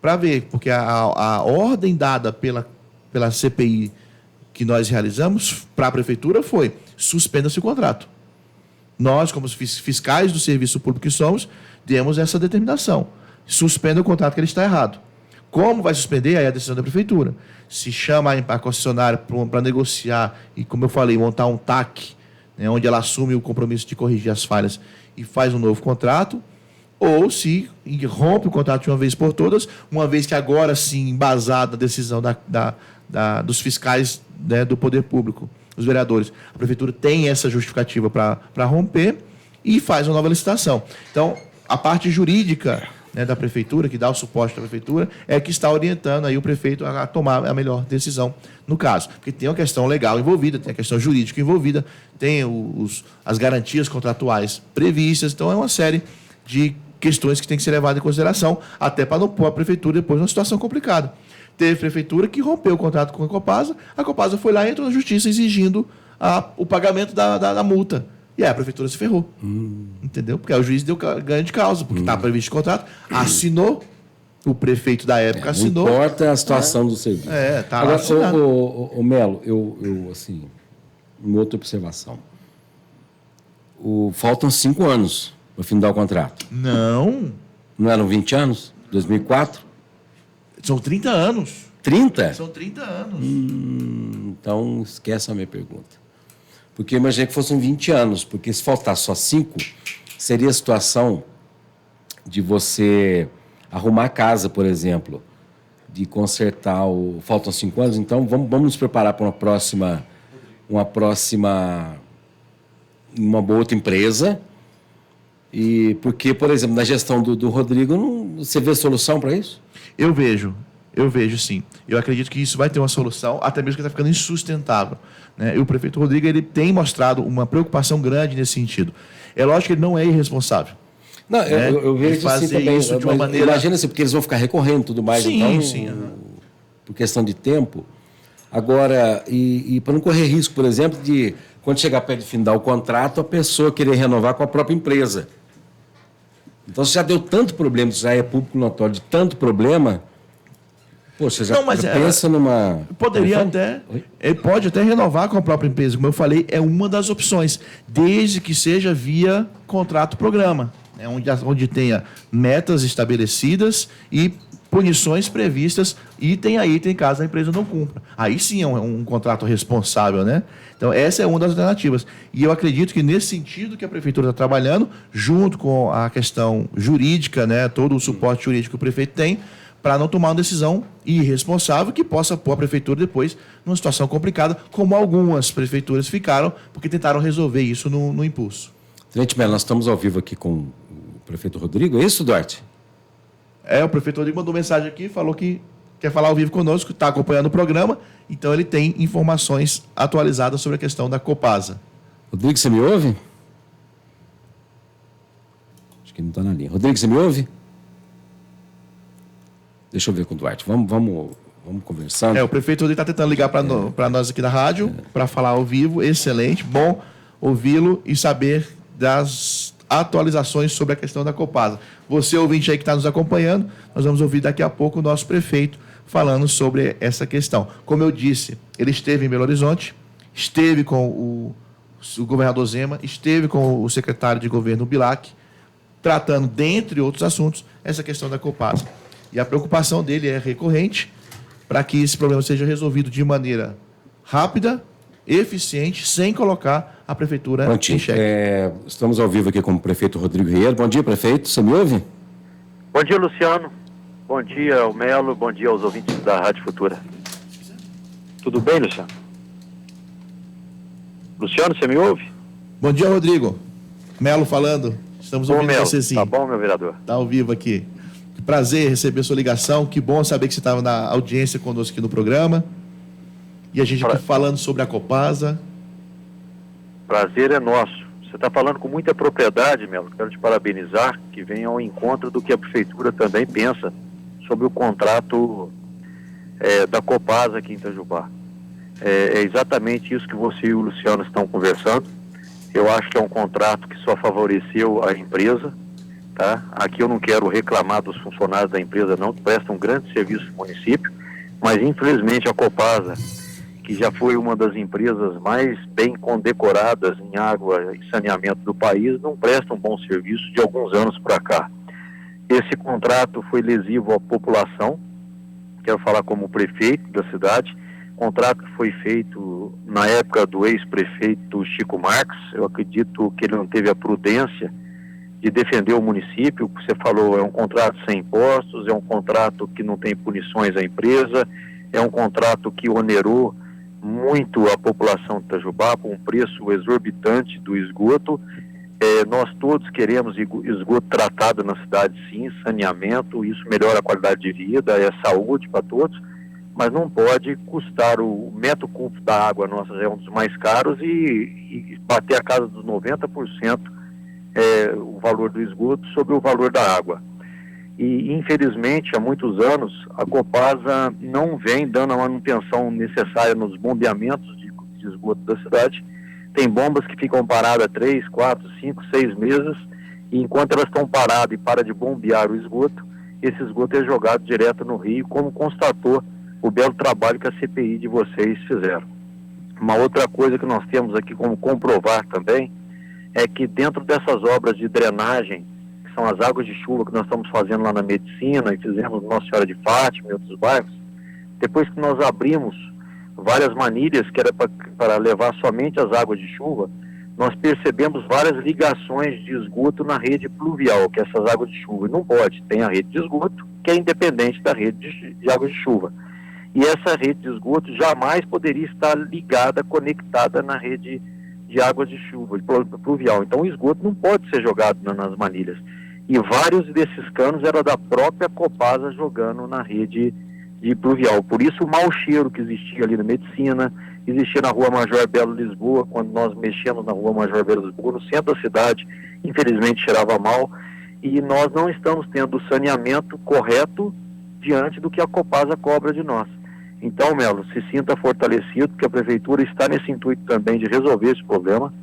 Speaker 3: para ver, porque a ordem dada pela CPI que nós realizamos para a prefeitura foi: suspenda-se o contrato. Nós, como fiscais do serviço público que somos, demos essa determinação. Suspenda o contrato, que ele está errado. Como vai suspender? Aí é a decisão da prefeitura. Se chama a concessionária para negociar e, como eu falei, montar um TAC, né, onde ela assume o compromisso de corrigir as falhas e faz um novo contrato, ou se rompe o contrato de uma vez por todas, uma vez que agora sim, embasada na decisão dos fiscais, né, do poder público, os vereadores, a prefeitura tem essa justificativa para romper e faz uma nova licitação. Então, a parte jurídica, né, da prefeitura, que dá o suporte da prefeitura, é que está orientando aí o prefeito a tomar a melhor decisão no caso. Porque tem uma questão legal envolvida, tem a questão jurídica envolvida, tem as garantias contratuais previstas, então é uma série de questões que tem que ser levadas em consideração, até para não pôr a prefeitura depois numa situação complicada. Teve prefeitura que rompeu o contrato com a Copasa foi lá e entrou na justiça exigindo o pagamento da multa. E aí a prefeitura se ferrou. Entendeu? Porque aí o juiz deu ganho de causa, porque estava previsto o contrato, assinou, o prefeito da época assinou.
Speaker 4: Não importa a situação do serviço.
Speaker 3: Tá lá assinado.
Speaker 4: O Melo, eu assim, uma outra observação. Faltam 5 anos para findar o contrato.
Speaker 3: Não
Speaker 4: eram 20 anos? 2004?
Speaker 3: São 30 anos.
Speaker 4: 30?
Speaker 3: São 30 anos.
Speaker 4: Então, esquece a minha pergunta. Porque eu imaginei que fossem 20 anos, porque se faltar só 5, seria a situação de você arrumar a casa, por exemplo, de consertar faltam 5 anos, então vamos nos preparar para uma outra empresa. E porque, por exemplo, na gestão do Rodrigo, você vê solução para isso?
Speaker 3: Eu vejo sim. Eu acredito que isso vai ter uma solução, até mesmo que está ficando insustentável. Né? E o prefeito Rodrigo ele tem mostrado uma preocupação grande nesse sentido. É lógico que ele não é irresponsável.
Speaker 4: Não, né? eu vejo
Speaker 3: fazer
Speaker 4: assim também,
Speaker 3: isso de uma maneira...
Speaker 4: Imagina assim, porque eles vão ficar recorrendo e tudo mais.
Speaker 3: Sim,
Speaker 4: então,
Speaker 3: sim.
Speaker 4: Por questão de tempo. Agora, e para não correr risco, por exemplo, de quando chegar perto de findar o contrato, a pessoa querer renovar com a própria empresa. Então, você já deu tanto problema, isso já é público notório, de tanto problema, Pô, você já
Speaker 3: Não, mas
Speaker 4: pensa numa...
Speaker 3: Poderia
Speaker 4: Telefone?
Speaker 3: até.
Speaker 4: Oi?
Speaker 3: Ele pode até renovar com a própria empresa. Como eu falei, é uma das opções, desde que seja via contrato-programa, né, onde tenha metas estabelecidas e punições previstas, item a item, caso a empresa não cumpra. Aí sim é um contrato responsável, né? Então, essa é uma das alternativas. E eu acredito que nesse sentido que a prefeitura está trabalhando, junto com a questão jurídica, né, todo o suporte jurídico que o prefeito tem, para não tomar uma decisão irresponsável que possa pôr a prefeitura depois numa situação complicada, como algumas prefeituras ficaram, porque tentaram resolver isso no impulso.
Speaker 4: Tenente Melo, nós estamos ao vivo aqui com o prefeito Rodrigo, é isso, Duarte?
Speaker 3: O prefeito Rodrigo mandou mensagem aqui, falou que quer falar ao vivo conosco, está acompanhando o programa, então ele tem informações atualizadas sobre a questão da Copasa.
Speaker 4: Rodrigo, você me ouve? Acho que não está na linha. Rodrigo, você me ouve? Deixa eu ver com o Duarte. Vamos conversando.
Speaker 3: O prefeito Rodrigo está tentando ligar para nós aqui da rádio, para falar ao vivo. Excelente, bom ouvi-lo e saber das atualizações sobre a questão da Copasa. Você, ouvinte aí que está nos acompanhando, nós vamos ouvir daqui a pouco o nosso prefeito falando sobre essa questão. Como eu disse, ele esteve em Belo Horizonte, esteve com o governador Zema, esteve com o secretário de governo Bilac, tratando, dentre outros assuntos, essa questão da Copasa. E a preocupação dele é recorrente para que esse problema seja resolvido de maneira rápida, eficiente, sem colocar a prefeitura
Speaker 4: Prontinho.
Speaker 3: em xeque.
Speaker 4: Estamos ao vivo aqui com o prefeito Rodrigo Ribeiro. Bom dia, prefeito. Você me ouve?
Speaker 5: Bom dia, Luciano. Bom dia ao Melo. Bom dia aos ouvintes da Rádio Futura. Tudo bem, Luciano? Luciano, você me ouve?
Speaker 3: Bom dia, Rodrigo. Melo falando. Estamos ouvindo
Speaker 5: Melo,
Speaker 3: você sim.
Speaker 5: tá bom, meu vereador?
Speaker 3: Está ao vivo aqui. Que prazer receber sua ligação. Que bom saber que você estava na audiência conosco aqui no programa. E a gente aqui falando sobre a Copasa.
Speaker 5: Prazer é nosso. Você está falando com muita propriedade, Melo. Quero te parabenizar, que vem ao encontro do que a prefeitura também pensa sobre o contrato da Copasa aqui em Itajubá. É exatamente isso que você e o Luciano estão conversando. Eu acho que é um contrato que só favoreceu a empresa, tá? Aqui eu não quero reclamar dos funcionários da empresa, não, que prestam um grande serviço no município, mas infelizmente a Copasa, que já foi uma das empresas mais bem condecoradas em água e saneamento do país, não presta um bom serviço de alguns anos para cá. Esse contrato foi lesivo à população, quero falar como prefeito da cidade, contrato que foi feito na época do ex-prefeito Chico Marques. Eu acredito que ele não teve a prudência de defender o município. Você falou, é um contrato sem impostos, é um contrato que não tem punições à empresa, é um contrato que onerou muito a população de Itajubá com um preço exorbitante do esgoto. Nós todos queremos esgoto tratado na cidade, sim, saneamento, isso melhora a qualidade de vida, é saúde para todos, mas não pode custar o metro cúbico da água nossa, é um dos mais caros, e bater a casa dos 90% o valor do esgoto sobre o valor da água. E, infelizmente, há muitos anos, a Copasa não vem dando a manutenção necessária nos bombeamentos de esgoto da cidade. Tem bombas que ficam paradas 3, 4, 5, 6 meses, e enquanto elas estão paradas e para de bombear o esgoto, esse esgoto é jogado direto no rio, como constatou o belo trabalho que a CPI de vocês fizeram. Uma outra coisa que nós temos aqui como comprovar também, é que dentro dessas obras de drenagem, que são as águas de chuva que nós estamos fazendo lá na Medicina, e fizemos Nossa Senhora de Fátima e outros bairros, depois que nós abrimos várias manilhas que era para levar somente as águas de chuva, nós percebemos várias ligações de esgoto na rede pluvial, que é essas águas de chuva. E não pode, tem a rede de esgoto, que é independente da rede de águas de chuva. E essa rede de esgoto jamais poderia estar ligada, conectada na rede de águas de chuva, de pluvial. Então o esgoto não pode ser jogado nas manilhas. E vários desses canos eram da própria Copasa jogando na rede de pluvial. Por isso o mau cheiro que existia ali na Medicina, existia na Rua Major Belo Lisboa, quando nós mexemos na Rua Major Belo Lisboa, no centro da cidade, infelizmente cheirava mal, e nós não estamos tendo o saneamento correto diante do que a Copasa cobra de nós. Então, Melo, se sinta fortalecido, porque a Prefeitura está nesse intuito também de resolver esse problema.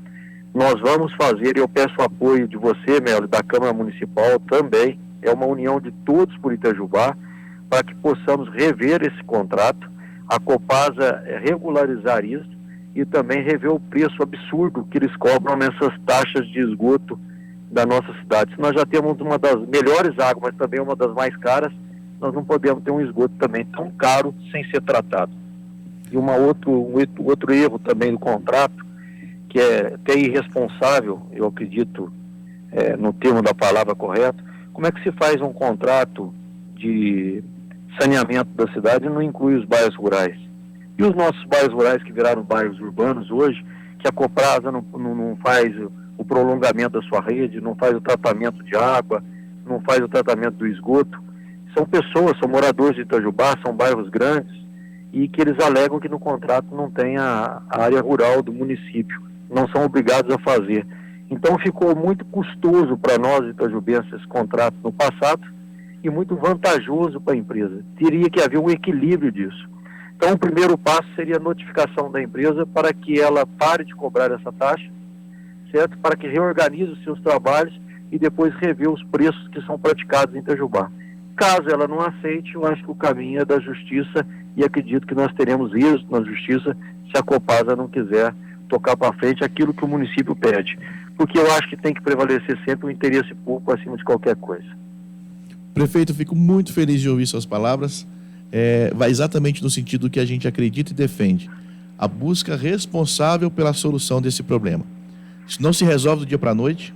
Speaker 5: Nós vamos fazer, e eu peço o apoio de você, Melo, da Câmara Municipal também, é uma união de todos por Itajubá. para que possamos rever esse contrato, a Copasa regularizar isso e também rever o preço absurdo que eles cobram nessas taxas de esgoto da nossa cidade. Se nós já temos uma das melhores águas, mas também uma das mais caras, nós não podemos ter um esgoto também tão caro sem ser tratado. E um outro erro também do contrato, que é até irresponsável, eu acredito, no termo da palavra correto, como é que se faz um contrato de saneamento da cidade e não inclui os bairros rurais? E os nossos bairros rurais que viraram bairros urbanos hoje, que a Copasa não faz o prolongamento da sua rede, não faz o tratamento de água, não faz o tratamento do esgoto. São pessoas, são moradores de Itajubá, são bairros grandes, e que eles alegam que no contrato não tem a área rural do município, não são obrigados a fazer. Então ficou muito custoso para nós itajubenses esse contrato no passado e muito vantajoso para a empresa. Teria que haver um equilíbrio disso. Então o primeiro passo seria a notificação da empresa para que ela pare de cobrar essa taxa, certo? Para que reorganize os seus trabalhos e depois rever os preços que são praticados em Itajubá. Caso ela não aceite, eu acho que o caminho é da justiça e acredito que nós teremos êxito na justiça se a Copasa não quiser tocar para frente aquilo que o município pede. Porque eu acho que tem que prevalecer sempre o interesse público acima de qualquer coisa.
Speaker 3: Prefeito, fico muito feliz de ouvir suas palavras. Vai exatamente no sentido que a gente acredita e defende. A busca responsável pela solução desse problema. Isso não se resolve do dia para a noite.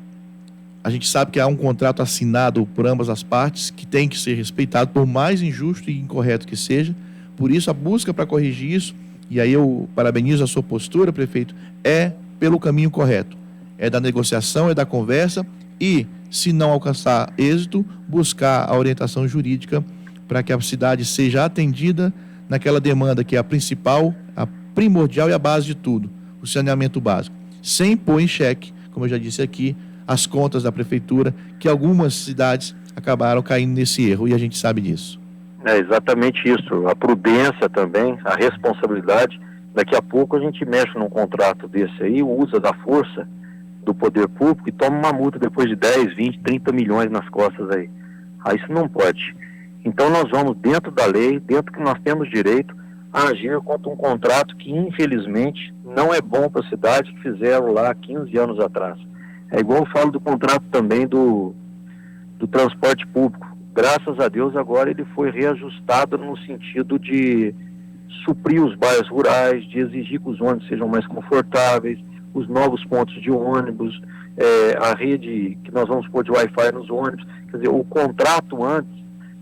Speaker 3: A gente sabe que há um contrato assinado por ambas as partes que tem que ser respeitado, por mais injusto e incorreto que seja. Por isso, a busca para corrigir isso, e aí eu parabenizo a sua postura, prefeito, é pelo caminho correto. É da negociação, é da conversa e, se não alcançar êxito, buscar a orientação jurídica para que a cidade seja atendida naquela demanda que é a principal, a primordial e a base de tudo, o saneamento básico. Sem pôr em xeque, como eu já disse aqui, as contas da prefeitura, que algumas cidades acabaram caindo nesse erro, e a gente sabe disso.
Speaker 5: É exatamente isso, a prudência também, a responsabilidade. Daqui a pouco a gente mexe num contrato desse aí, usa da força do poder público e toma uma multa depois de 10, 20, 30 milhões nas costas aí. Aí isso não pode. Então nós vamos, dentro da lei, dentro que nós temos direito, a agir contra um contrato que infelizmente não é bom para a cidade, que fizeram lá 15 anos atrás. É igual eu falo do contrato também do transporte público. Graças a Deus agora ele foi reajustado no sentido de suprir os bairros rurais, de exigir que os ônibus sejam mais confortáveis, os novos pontos de ônibus, a rede que nós vamos pôr de Wi-Fi nos ônibus. Quer dizer, o contrato antes,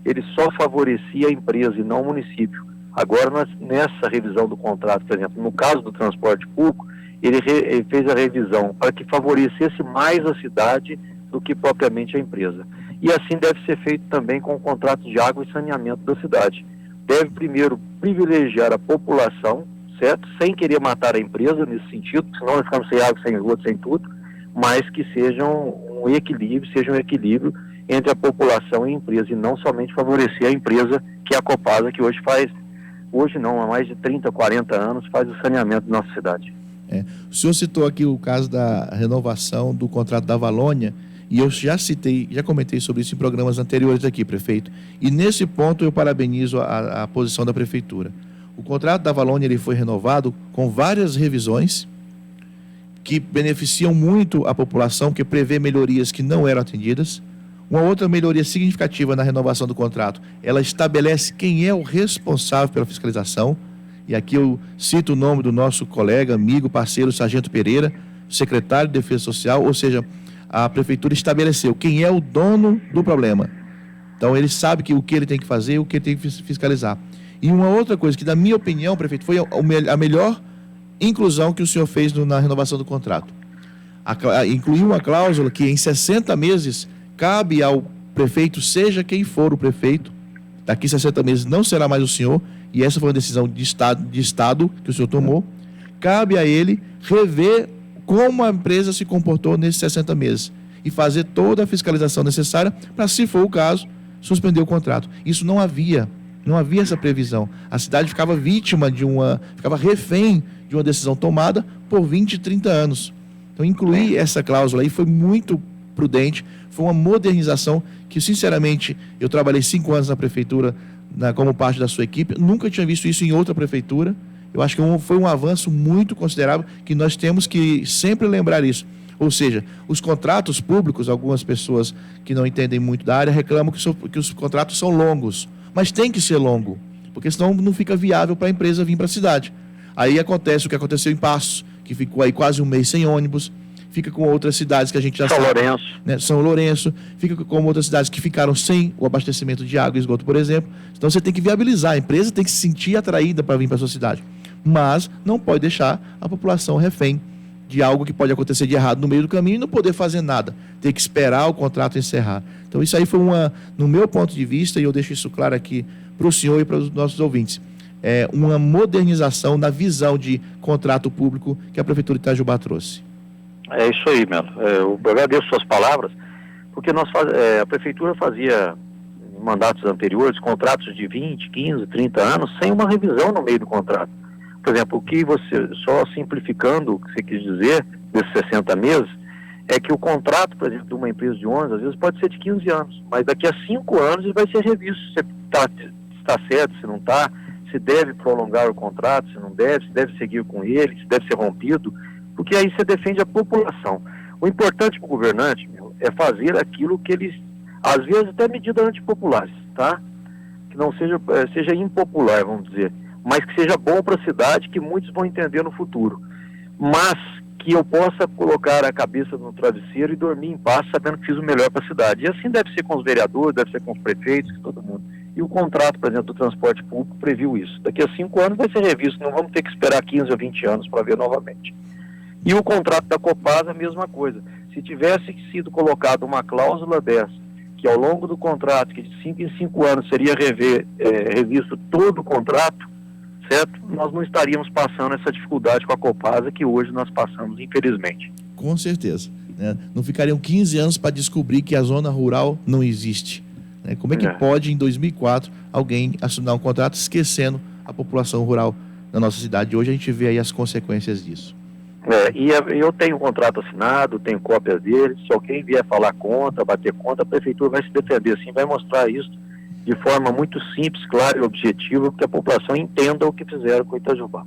Speaker 5: ele só favorecia a empresa e não o município. Agora, nessa revisão do contrato, por exemplo, no caso do transporte público, ele fez a revisão para que favorecesse mais a cidade do que propriamente a empresa. E assim deve ser feito também com o contrato de água e saneamento da cidade. Deve primeiro privilegiar a população, certo? Sem querer matar a empresa nesse sentido, senão nós ficamos sem água, sem esgoto, sem tudo, mas que seja um equilíbrio entre a população e a empresa, e não somente favorecer a empresa, que é a Copasa, que há mais de 30, 40 anos, faz o saneamento da nossa cidade.
Speaker 3: O senhor citou aqui o caso da renovação do contrato da Valônia, e eu já comentei sobre isso em programas anteriores aqui, prefeito, e nesse ponto eu parabenizo a posição da prefeitura. O contrato da Valônia ele foi renovado com várias revisões que beneficiam muito a população, que prevê melhorias que não eram atendidas. Uma outra melhoria significativa na renovação do contrato, ela estabelece quem é o responsável pela fiscalização, e aqui eu cito o nome do nosso colega, amigo, parceiro, Sargento Pereira, secretário de Defesa Social, ou seja, a prefeitura estabeleceu quem é o dono do problema. Então ele sabe o que ele tem que fazer, o que ele tem que fiscalizar. E uma outra coisa que, na minha opinião, prefeito, foi a melhor inclusão que o senhor fez na renovação do contrato. Incluiu uma cláusula que em 60 meses cabe ao prefeito, seja quem for o prefeito, daqui 60 meses não será mais o senhor, e essa foi uma decisão de Estado que o senhor tomou, cabe a ele rever como a empresa se comportou nesses 60 meses e fazer toda a fiscalização necessária para, se for o caso, suspender o contrato. Isso não havia essa previsão. A cidade ficava refém de uma decisão tomada por 20, 30 anos. Então, incluir essa cláusula aí foi muito prudente, foi uma modernização que, sinceramente, eu trabalhei 5 anos na prefeitura como parte da sua equipe, nunca tinha visto isso em outra prefeitura. Eu acho que foi um avanço muito considerável que nós temos que sempre lembrar isso. Ou seja, os contratos públicos, algumas pessoas que não entendem muito da área reclamam que os contratos são longos, mas tem que ser longo, porque senão não fica viável para a empresa vir para a cidade. Aí acontece o que aconteceu em Passos, que ficou aí quase um mês sem ônibus, fica com outras cidades que a gente já
Speaker 5: São
Speaker 3: sabe.
Speaker 5: Lourenço.
Speaker 3: Né? São Lourenço, fica com outras cidades que ficaram sem o abastecimento de água e esgoto, por exemplo. Então você tem que viabilizar, a empresa tem que se sentir atraída para vir para a sua cidade, mas não pode deixar a população refém de algo que pode acontecer de errado no meio do caminho e não poder fazer nada, ter que esperar o contrato encerrar. Então isso aí foi no meu ponto de vista, e eu deixo isso claro aqui para o senhor e para os nossos ouvintes, uma modernização na visão de contrato público que a Prefeitura de Itajubá trouxe.
Speaker 5: É isso aí, Melo. Eu agradeço suas palavras, porque a Prefeitura fazia, em mandatos anteriores, contratos de 20, 15, 30 anos, sem uma revisão no meio do contrato. Por exemplo, o que só simplificando o que você quis dizer, desses 60 meses, é que o contrato, por exemplo, de uma empresa de ônibus, às vezes pode ser de 15 anos, mas daqui a 5 anos ele vai ser revisto, se está certo, se não está, se deve prolongar o contrato, se não deve, se deve seguir com ele, se deve ser rompido, porque aí você defende a população. O importante para o governante, é fazer aquilo que eles, às vezes até medidas antipopulares, tá? Que não seja impopular, vamos dizer, mas que seja bom para a cidade, que muitos vão entender no futuro. Mas que eu possa colocar a cabeça no travesseiro e dormir em paz, sabendo que fiz o melhor para a cidade. E assim deve ser com os vereadores, deve ser com os prefeitos, com todo mundo. E o contrato, por exemplo, do transporte público previu isso. Daqui a 5 anos vai ser revisto, não vamos ter que esperar 15 ou 20 anos para ver novamente. E o contrato da Copasa, a mesma coisa. Se tivesse sido colocada uma cláusula dessa, que ao longo do contrato, que de 5 em 5 anos seria revisto todo o contrato, certo? Nós não estaríamos passando essa dificuldade com a Copasa que hoje nós passamos, infelizmente.
Speaker 3: Com certeza. Né? Não ficariam 15 anos para descobrir que a zona rural não existe. Né? Como é que pode, em 2004, alguém assinar um contrato esquecendo a população rural da nossa cidade? Hoje a gente vê aí as consequências disso.
Speaker 5: Eu tenho um contrato assinado, tenho cópias dele. Se alguém vier falar contra, bater contra, a prefeitura vai se defender, sim, vai mostrar isso de forma muito simples, clara e objetiva, porque a população entenda o que fizeram com o Itajubá.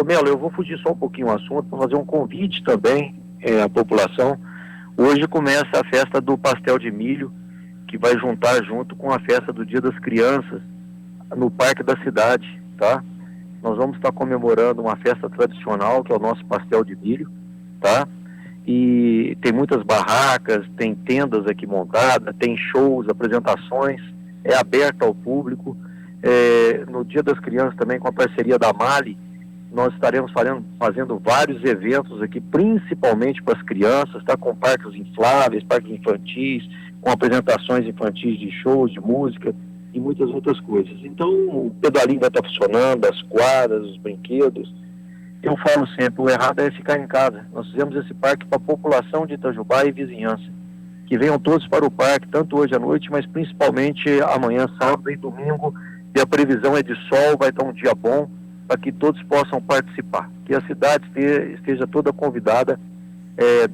Speaker 5: Melo, eu vou fugir só um pouquinho o assunto para fazer um convite também à população. Hoje começa a festa do pastel de milho, que vai juntar junto com a festa do Dia das Crianças no Parque da Cidade, tá? Nós vamos estar comemorando uma festa tradicional, que é o nosso pastel de milho, tá? E tem muitas barracas, tem tendas aqui montadas, tem shows, apresentações, é aberto ao público. No Dia das Crianças também, com a parceria da Mali, nós estaremos fazendo vários eventos aqui, principalmente para as crianças, tá? Com parques infláveis, parques infantis, com apresentações infantis de shows, de música e muitas outras coisas. Então, o pedalinho vai estar funcionando, as quadras, os brinquedos. Eu falo sempre, o errado é ficar em casa. Nós fizemos esse parque para a população de Itajubá e vizinhança. Que venham todos para o parque, tanto hoje à noite, mas principalmente amanhã, sábado e domingo. E a previsão é de sol, vai estar um dia bom, para que todos possam participar. Que a cidade esteja toda convidada,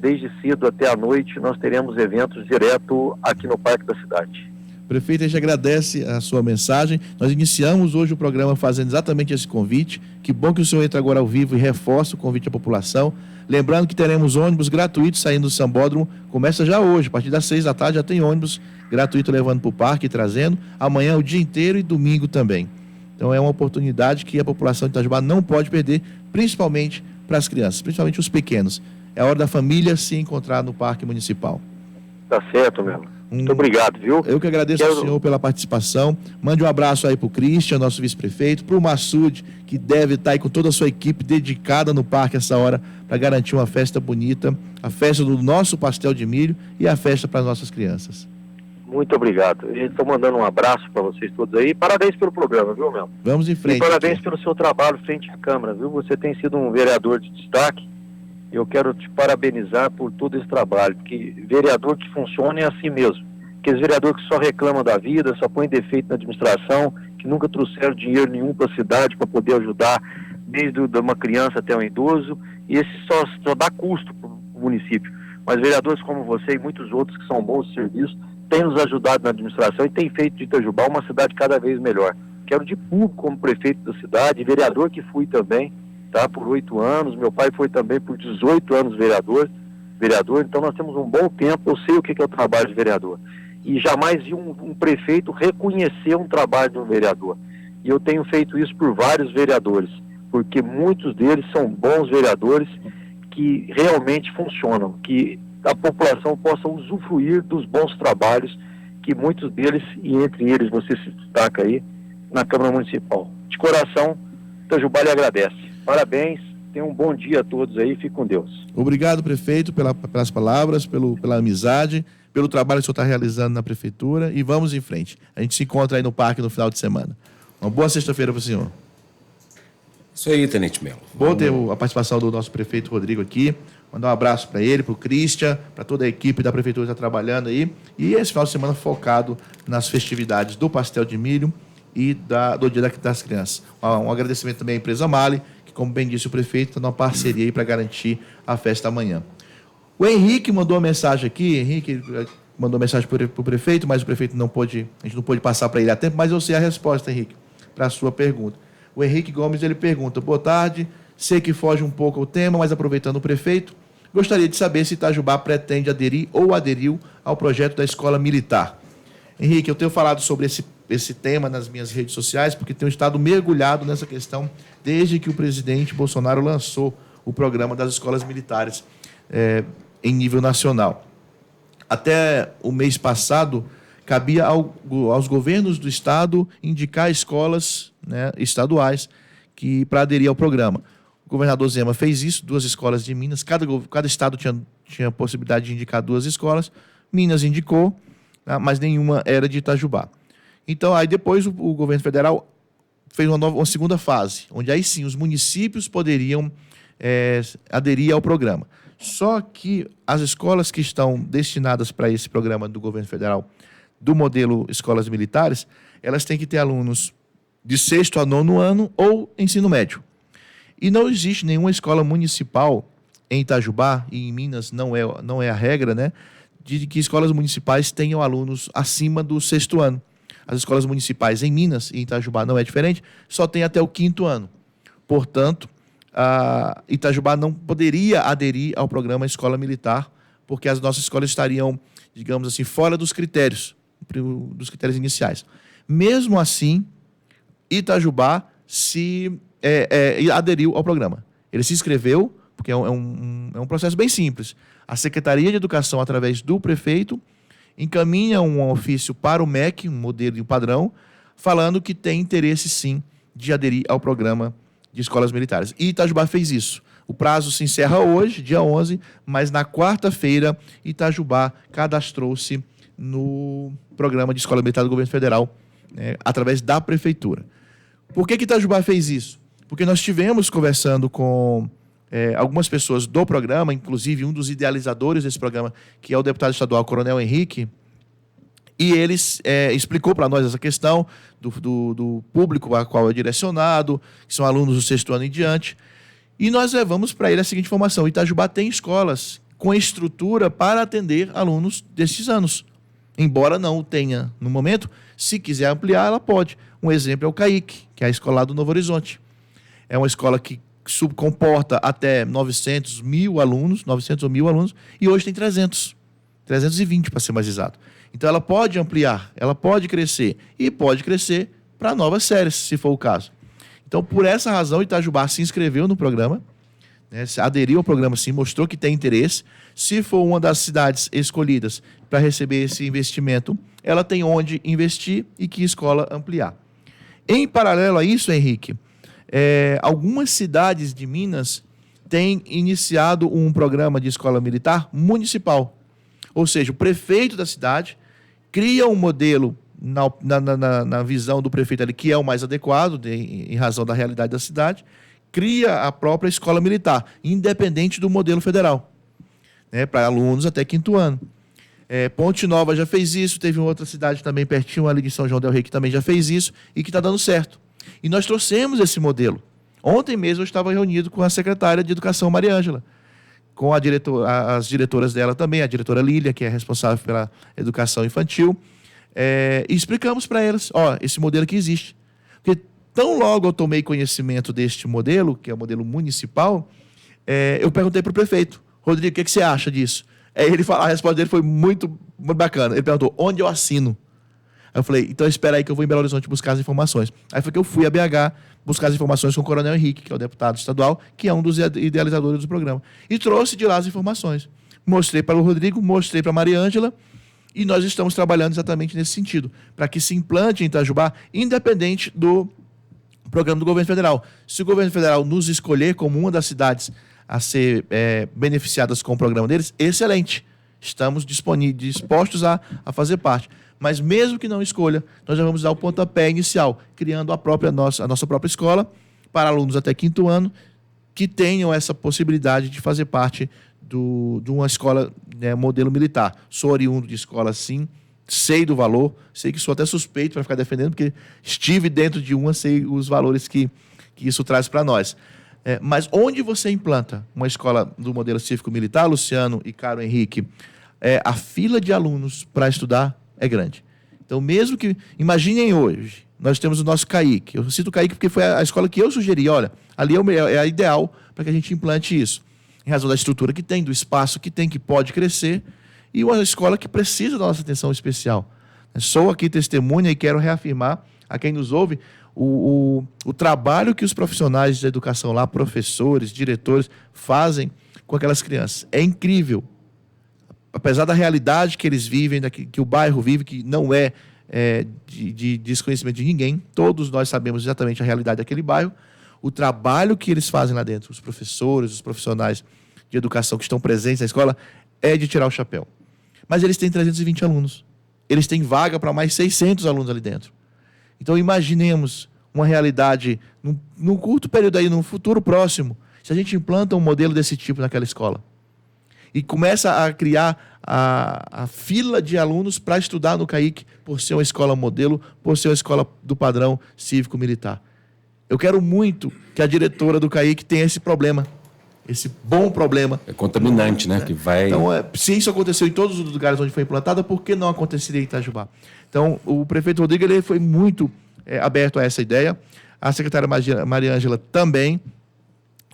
Speaker 5: desde cedo até à noite. Nós teremos eventos direto aqui no Parque da Cidade.
Speaker 3: Prefeito, a gente agradece a sua mensagem. Nós iniciamos hoje o programa fazendo exatamente esse convite. Que bom que o senhor entra agora ao vivo e reforça o convite à população. Lembrando que teremos ônibus gratuitos saindo do Sambódromo. Começa já hoje, a partir das 6 da tarde já tem ônibus gratuito levando para o parque e trazendo. Amanhã o dia inteiro e domingo também. Então é uma oportunidade que a população de Itajubá não pode perder, principalmente para as crianças, principalmente os pequenos. É a hora da família se encontrar no Parque Municipal.
Speaker 5: Tá certo, mesmo. Muito obrigado, viu?
Speaker 3: Eu que agradeço ao senhor pela participação. Mande um abraço aí para o Christian, nosso vice-prefeito, para o Massoud, que deve estar aí com toda a sua equipe dedicada no parque essa hora para garantir uma festa bonita, a festa do nosso pastel de milho e a festa para as nossas crianças.
Speaker 5: Muito obrigado. Estou mandando um abraço para vocês todos aí. Parabéns pelo programa, viu, Melo?
Speaker 3: Vamos em frente.
Speaker 5: E parabéns pelo seu trabalho frente à Câmara, viu? Você tem sido um vereador de destaque. Eu quero te parabenizar por todo esse trabalho, porque vereador que funciona é assim mesmo. Aqueles vereadores que só reclamam da vida, só põem defeito na administração, que nunca trouxeram dinheiro nenhum para a cidade para poder ajudar, desde uma criança até um idoso, e esse só dá custo para o município. mas vereadores como você e muitos outros que são bons de serviço têm nos ajudado na administração e têm feito de Itajubá uma cidade cada vez melhor. Quero de público como prefeito da cidade, vereador que fui também, tá, por 8 anos, meu pai foi também por 18 anos vereador, então nós temos um bom tempo, eu sei o que é o trabalho de vereador. E jamais vi um prefeito reconhecer um trabalho de um vereador. E eu tenho feito isso por vários vereadores, porque muitos deles são bons vereadores que realmente funcionam, que a população possa usufruir dos bons trabalhos que muitos deles, e entre eles você se destaca aí, na Câmara Municipal. De coração, Itajubá lhe agradece. Parabéns, tenham um bom dia a todos aí, fique com Deus.
Speaker 3: Obrigado, prefeito, pelas palavras, pela amizade, pelo trabalho que o senhor está realizando na prefeitura, e vamos em frente. A gente se encontra aí no parque no final de semana. Uma boa sexta-feira para o senhor.
Speaker 4: Isso aí, Tenente Melo.
Speaker 3: Bom ter a participação do nosso prefeito Rodrigo aqui. Mandar um abraço para ele, para o Christian, para toda a equipe da prefeitura que está trabalhando aí. E esse final de semana focado nas festividades do pastel de milho e do Dia das Crianças. Um agradecimento também à empresa Mali, que, como bem disse o prefeito, está numa parceria aí para garantir a festa amanhã. O Henrique mandou uma mensagem aqui. Henrique mandou mensagem para o prefeito, mas o prefeito a gente não pôde passar para ele a tempo, mas eu sei a resposta, Henrique, para a sua pergunta. O Henrique Gomes, ele pergunta: boa tarde, sei que foge um pouco ao tema, mas aproveitando o prefeito, gostaria de saber se Itajubá pretende aderir ou aderiu ao projeto da escola militar. Henrique, eu tenho falado sobre esse tema nas minhas redes sociais, porque tenho estado mergulhado nessa questão desde que o presidente Bolsonaro lançou o programa das escolas militares em nível nacional. Até o mês passado, cabia aos governos do estado indicar escolas, né, estaduais para aderir ao programa. O governador Zema fez isso, 2 escolas de Minas, cada estado tinha a possibilidade de indicar 2 escolas, Minas indicou, né, mas nenhuma era de Itajubá. Então, aí depois o governo federal fez uma segunda fase, onde aí sim os municípios poderiam aderir ao programa. Só que as escolas que estão destinadas para esse programa do governo federal, do modelo escolas militares, elas têm que ter alunos de 6º a 9º ano ou ensino médio. E não existe nenhuma escola municipal em Itajubá, e em Minas não é a regra, né, de que escolas municipais tenham alunos acima do 6º ano. As escolas municipais em Minas e em Itajubá não é diferente, só tem até o 5º ano. Portanto, a Itajubá não poderia aderir ao programa Escola Militar, porque as nossas escolas estariam, digamos assim, fora dos critérios iniciais. Mesmo assim, Itajubá aderiu ao programa. Ele se inscreveu, porque é um processo bem simples. A Secretaria de Educação, através do prefeito, encaminha um ofício para o MEC, um modelo e um padrão, falando que tem interesse, sim, de aderir ao programa de escolas militares. E Itajubá fez isso. O prazo se encerra hoje, dia 11, mas na quarta-feira, Itajubá cadastrou-se no programa de escola militar do governo federal, através da prefeitura. Por que Itajubá fez isso? Porque nós tivemos conversando com algumas pessoas do programa, inclusive um dos idealizadores desse programa, que é o deputado estadual Coronel Henrique, e ele explicou para nós essa questão do público a qual é direcionado, que são alunos do 6º ano em diante, e nós levamos para ele a seguinte informação: Itajubá tem escolas com estrutura para atender alunos destes anos, embora não o tenha no momento. Se quiser ampliar, ela pode. Um exemplo é o CAIC, que é a escola lá do Novo Horizonte. É uma escola que comporta até 900 ou 1.000 alunos, e hoje tem 320 para ser mais exato. Então ela pode ampliar, ela pode crescer, e pode crescer para novas séries, se for o caso. Então, por essa razão, Itajubá se inscreveu no programa, aderiu ao programa sim, mostrou que tem interesse. Se for uma das cidades escolhidas para receber esse investimento, ela tem onde investir e que escola ampliar. Em paralelo a isso, Henrique, algumas cidades de Minas têm iniciado um programa de escola militar municipal. Ou seja, o prefeito da cidade cria um modelo na visão do prefeito ali, que é o mais adequado, em razão da realidade da cidade, cria a própria escola militar, independente do modelo federal, para alunos até 5º ano. Ponte Nova já fez isso, teve outra cidade também pertinho ali de São João del Rei que também já fez isso e que está dando certo. E nós trouxemos esse modelo. Ontem mesmo eu estava reunido com a secretária de Educação, Maria Ângela, com as diretoras dela também, a diretora Lília, que é responsável pela educação infantil, e explicamos para elas, esse modelo aqui existe. Porque tão logo eu tomei conhecimento deste modelo, que é o modelo municipal, eu perguntei para o prefeito, Rodrigo, o que você acha disso? Aí a resposta dele foi muito, muito bacana. Ele perguntou, onde eu assino? Aí eu falei, então espera aí que eu vou em Belo Horizonte buscar as informações. Aí foi que eu fui a BH buscar as informações com o Coronel Henrique, que é o deputado estadual, que é um dos idealizadores do programa. E trouxe de lá as informações. Mostrei para o Rodrigo, mostrei para a Maria Ângela, e nós estamos trabalhando exatamente nesse sentido, para que se implante em Itajubá, independente do programa do governo federal. Se o governo federal nos escolher como uma das cidades a ser beneficiadas com o programa deles, excelente. Estamos dispostos a fazer parte. Mas mesmo que não escolha, nós já vamos dar o pontapé inicial, criando a nossa própria escola para alunos até 5º ano que tenham essa possibilidade de fazer parte de uma escola modelo militar. Sou oriundo de escola, sim, sei do valor, sei que sou até suspeito para ficar defendendo, porque estive dentro de uma, sei os valores que isso traz para nós. Mas onde você implanta uma escola do modelo cívico-militar, Luciano e Caro Henrique, a fila de alunos para estudar é grande. Então, mesmo que... Imaginem hoje, nós temos o nosso CAIC. Eu cito o CAIC porque foi a escola que eu sugeri. Olha, ali é a ideal para que a gente implante isso. Em razão da estrutura que tem, do espaço que tem, que pode crescer, e uma escola que precisa da nossa atenção especial. Sou aqui testemunha e quero reafirmar a quem nos ouve o trabalho que os profissionais da educação lá, professores, diretores, fazem com aquelas crianças. É incrível. Apesar da realidade que eles vivem, que o bairro vive, que não é de desconhecimento de ninguém, todos nós sabemos exatamente a realidade daquele bairro, o trabalho que eles fazem lá dentro, os professores, os profissionais de educação que estão presentes na escola, é de tirar o chapéu. Mas eles têm 320 alunos. Eles têm vaga para mais 600 alunos ali dentro. Então, imaginemos uma realidade, num curto período aí, num futuro próximo, se a gente implanta um modelo desse tipo naquela escola e começa a criar a fila de alunos para estudar no CAIC, por ser uma escola modelo, por ser uma escola do padrão cívico-militar. Eu quero muito que a diretora do CAIC tenha esse problema, esse bom problema.
Speaker 4: É contaminante, né? Que vai...
Speaker 3: Então, se isso aconteceu em todos os lugares onde foi implantada, por que não aconteceria em Itajubá? Então, o prefeito Rodrigo ele foi muito aberto a essa ideia, a secretária Maria Ângela também,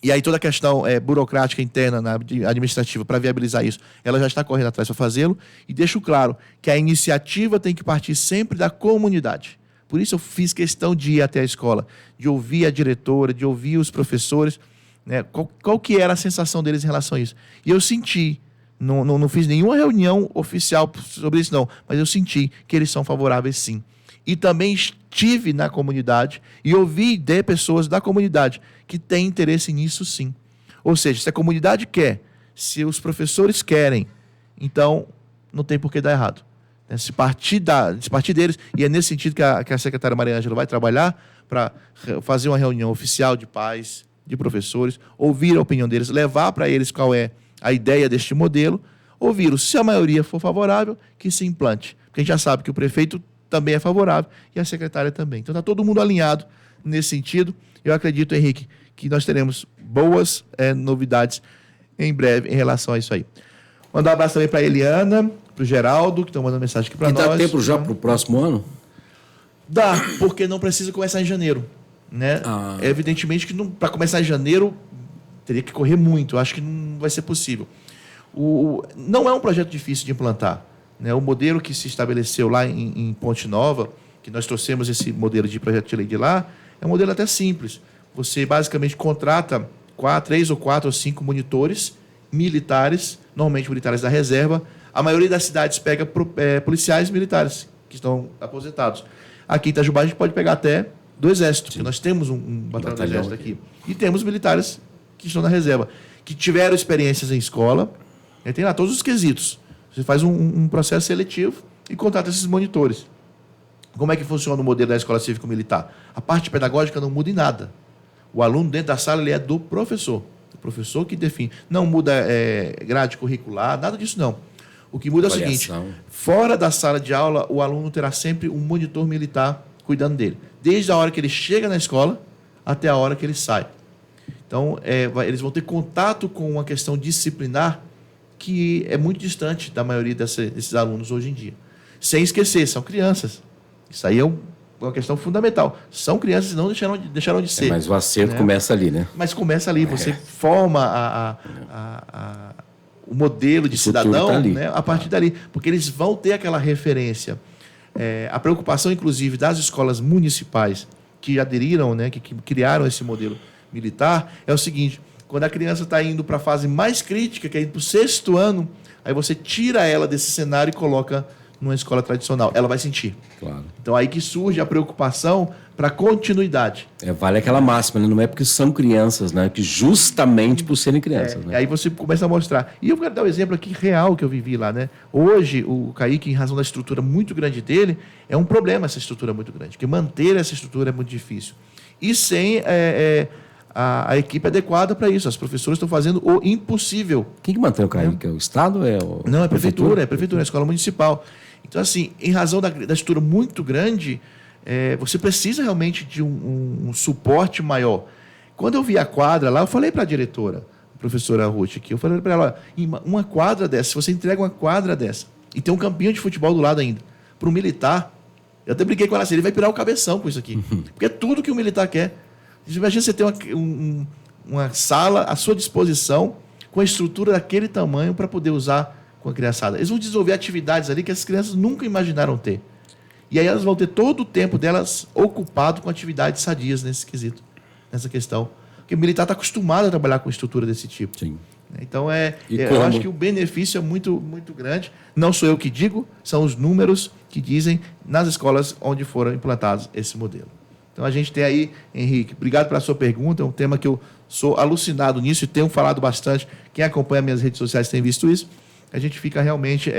Speaker 3: e aí toda a questão burocrática interna, administrativa, para viabilizar isso, ela já está correndo atrás para fazê-lo, e deixo claro que a iniciativa tem que partir sempre da comunidade. Por isso eu fiz questão de ir até a escola, de ouvir a diretora, de ouvir os professores, né? Qual que era a sensação deles em relação a isso. E eu senti, não fiz nenhuma reunião oficial sobre isso não, mas eu senti que eles são favoráveis sim. E também estive na comunidade e ouvi de pessoas da comunidade que têm interesse nisso sim. Ou seja, se a comunidade quer, se os professores querem, então não tem por que dar errado. Se partir deles, e é nesse sentido que a secretária Maria Ângela vai trabalhar para fazer uma reunião oficial de pais, de professores, ouvir a opinião deles, levar para eles qual é a ideia deste modelo, ouvi-los. Se a maioria for favorável, que se implante. Porque a gente já sabe que o prefeito também é favorável e a secretária também. Então está todo mundo alinhado nesse sentido. Eu acredito, Henrique, que nós teremos boas novidades em breve em relação a isso aí. Mandar um abraço também para a Eliana, para o Geraldo, que estão mandando mensagem aqui para nós.
Speaker 4: E dá tempo já para o próximo ano?
Speaker 3: Dá, porque não precisa começar em janeiro. Né? Evidentemente que para começar em janeiro teria que correr muito. Eu acho que não vai ser possível. Não é um projeto difícil de implantar. Né? O modelo que se estabeleceu lá em Ponte Nova, que nós trouxemos esse modelo de projeto de lei de lá, é um modelo até simples. Você basicamente contrata 3 ou 4 ou 5 monitores militares, normalmente militares da reserva. A maioria das cidades pega policiais militares que estão aposentados. Aqui em Itajubá a gente pode pegar até do Exército, porque nós temos um batalhão do Exército aqui. E temos militares que estão na reserva, que tiveram experiências em escola, e tem lá todos os quesitos. Você faz um processo seletivo e contrata esses monitores. Como é que funciona o modelo da escola cívico-militar? A parte pedagógica não muda em nada. O aluno dentro da sala ele é do professor. O professor que define. Não muda grade curricular, nada disso não. O que muda é o seguinte, fora da sala de aula, o aluno terá sempre um monitor militar cuidando dele. Desde a hora que ele chega na escola até a hora que ele sai. Então, eles vão ter contato com uma questão disciplinar que é muito distante da maioria desses alunos hoje em dia. Sem esquecer, são crianças. Isso aí é uma questão fundamental. São crianças e não deixaram de ser.
Speaker 4: Mas o acerto
Speaker 3: né?
Speaker 4: começa ali, né?
Speaker 3: Mas começa ali, você forma o modelo de cidadão
Speaker 4: tá ali.
Speaker 3: né, a partir dali, porque eles vão ter aquela referência. A preocupação, inclusive, das escolas municipais que aderiram, né, que criaram esse modelo militar, é o seguinte: quando a criança está indo para a fase mais crítica, que é indo para o 6º ano, aí você tira ela desse cenário e coloca numa escola tradicional. Ela vai sentir.
Speaker 4: Claro.
Speaker 3: Então, aí que surge a preocupação para continuidade.
Speaker 4: Vale aquela máxima, né? Não é porque são crianças, né? Que justamente por serem crianças. Né?
Speaker 3: Aí você começa a mostrar. E eu quero dar um exemplo aqui real que eu vivi lá, né? Hoje, o Kaique, em razão da estrutura muito grande dele, é um problema essa estrutura muito grande, porque manter essa estrutura é muito difícil. E sem a equipe adequada para isso. As professoras estão fazendo o impossível.
Speaker 4: Quem que mantém o Kaique? É o Estado?
Speaker 3: Não, é a prefeitura, é a escola municipal. Então, assim, em razão da estrutura muito grande, você precisa realmente de um suporte maior. Quando eu vi a quadra lá, eu falei para a diretora, a professora Ruth aqui, eu falei para ela, uma quadra dessa, se você entrega uma quadra dessa, e tem um campinho de futebol do lado ainda, para o militar, eu até brinquei com ela assim, ele vai pirar o cabeção com isso aqui. Porque é tudo que o militar quer. Imagina você ter uma sala à sua disposição, com a estrutura daquele tamanho, para poder usar com a criançada. Eles vão desenvolver atividades ali que as crianças nunca imaginaram ter. E aí elas vão ter todo o tempo delas ocupado com atividades sadias nesse quesito, nessa questão. Porque o militar está acostumado a trabalhar com estrutura desse tipo.
Speaker 4: Sim.
Speaker 3: Então, eu acho que o benefício é muito, muito grande. Não sou eu que digo, são os números que dizem nas escolas onde foram implantados esse modelo. Então, a gente tem aí, Henrique, obrigado pela sua pergunta, é um tema que eu sou alucinado nisso e tenho falado bastante. Quem acompanha minhas redes sociais tem visto isso. A gente fica realmente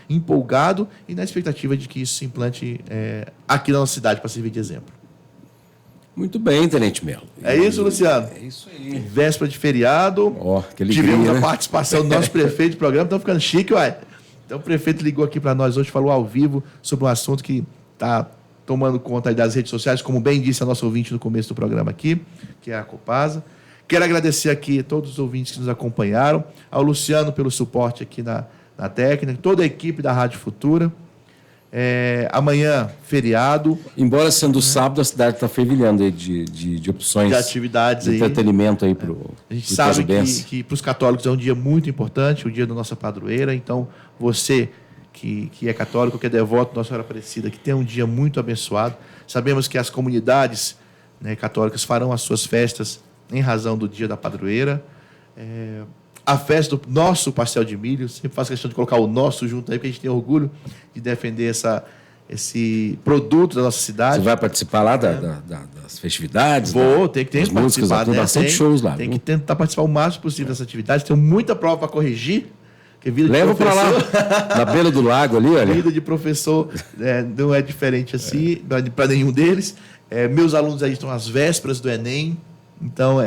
Speaker 3: empolgado e na expectativa de que isso se implante aqui na nossa cidade, para servir de exemplo.
Speaker 4: Muito bem, Tenente Melo.
Speaker 3: É isso, Luciano?
Speaker 4: É isso aí.
Speaker 3: Véspera de feriado.
Speaker 4: Que alegria,
Speaker 3: tivemos a
Speaker 4: né?
Speaker 3: participação do nosso prefeito do programa, estamos ficando chique, uai. Então o prefeito ligou aqui para nós hoje, falou ao vivo sobre um assunto que está tomando conta aí das redes sociais, como bem disse a nossa ouvinte no começo do programa aqui, que é a Copasa. Quero agradecer aqui a todos os ouvintes que nos acompanharam, ao Luciano pelo suporte aqui na técnica, toda a equipe da Rádio Futura. Amanhã, feriado.
Speaker 4: Embora sendo sábado, a cidade está fervilhando aí de opções
Speaker 3: de atividades
Speaker 4: de
Speaker 3: aí.
Speaker 4: Entretenimento aí para
Speaker 3: a gente sabe que para os católicos é um dia muito importante, o dia da nossa padroeira. Então, você que é católico, que é devoto da Nossa Senhora Aparecida, que tem um dia muito abençoado. Sabemos que as comunidades, né, católicas farão as suas festas em razão do dia da padroeira. A festa do nosso pastel de milho, sempre faço questão de colocar o nosso junto aí, porque a gente tem orgulho de defender esse produto da nossa cidade.
Speaker 4: Você vai participar lá das festividades?
Speaker 3: Vou, tem que
Speaker 4: participar. Tem bastante shows lá.
Speaker 3: Tem que tentar participar o máximo possível dessas atividades. Tem muita prova para corrigir.
Speaker 4: Leva para lá, na beira do lago ali, olha.
Speaker 3: A vida de professor não é diferente assim, para nenhum deles. Meus alunos aí estão às vésperas do Enem, então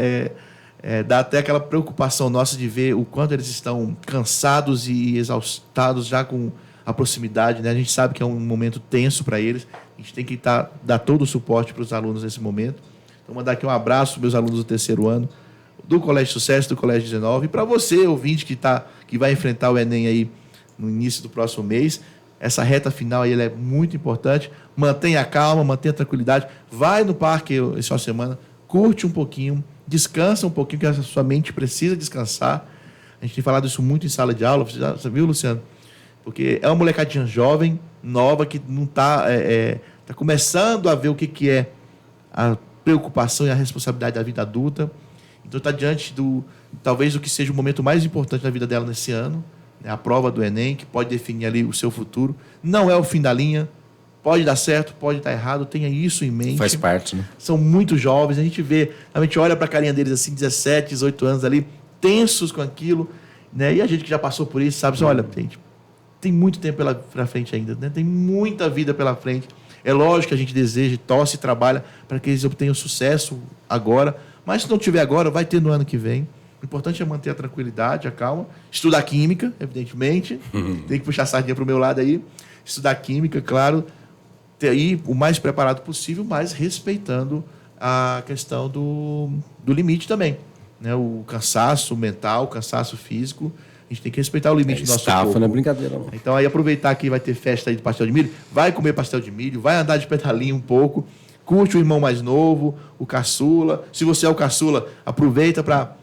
Speaker 3: dá até aquela preocupação nossa de ver o quanto eles estão cansados e exaustados já com a proximidade, né? A gente sabe que é um momento tenso para eles, a gente tem que dar todo o suporte para os alunos nesse momento. Então, mandar aqui um abraço para meus alunos do 3º ano, do Colégio Sucesso, do Colégio 19, e para você, ouvinte, que vai enfrentar o Enem aí no início do próximo mês. Essa reta final aí, ela é muito importante. Mantenha a calma, mantenha a tranquilidade. Vai no parque esse final de semana, curte um pouquinho, descansa um pouquinho, que a sua mente precisa descansar. A gente tem falado isso muito em sala de aula. Você viu, Luciano? Porque é uma molecadinha jovem, nova, que não está começando a ver o que é a preocupação e a responsabilidade da vida adulta. Então está diante talvez do que seja o momento mais importante da vida dela nesse ano, né? A prova do Enem, que pode definir ali o seu futuro. Não é o fim da linha, pode dar certo, pode dar errado, tenha isso em mente.
Speaker 4: Faz parte, né?
Speaker 3: São muito jovens, a gente olha para a carinha deles assim, 17, 18 anos ali, tensos com aquilo, né? E a gente que já passou por isso sabe, olha, gente, tem muito tempo pela frente ainda, né? Tem muita vida pela frente. É lógico que a gente deseja, torce e trabalha para que eles obtenham sucesso agora, mas se não tiver agora, vai ter no ano que vem. O importante é manter a tranquilidade, a calma. Estudar química, evidentemente. Tem que puxar a sardinha para o meu lado aí. Estudar química, claro. Ter aí o mais preparado possível, mas respeitando a questão do limite também. né, o cansaço mental, o cansaço físico. A gente tem que respeitar o limite do nosso
Speaker 4: Estafa
Speaker 3: corpo.
Speaker 4: não é brincadeira, não.
Speaker 3: Então, aí aproveitar que vai ter festa aí de pastel de milho, vai comer pastel de milho, vai andar de pedalinho um pouco, curte o irmão mais novo, o caçula. Se você é o caçula, aproveita para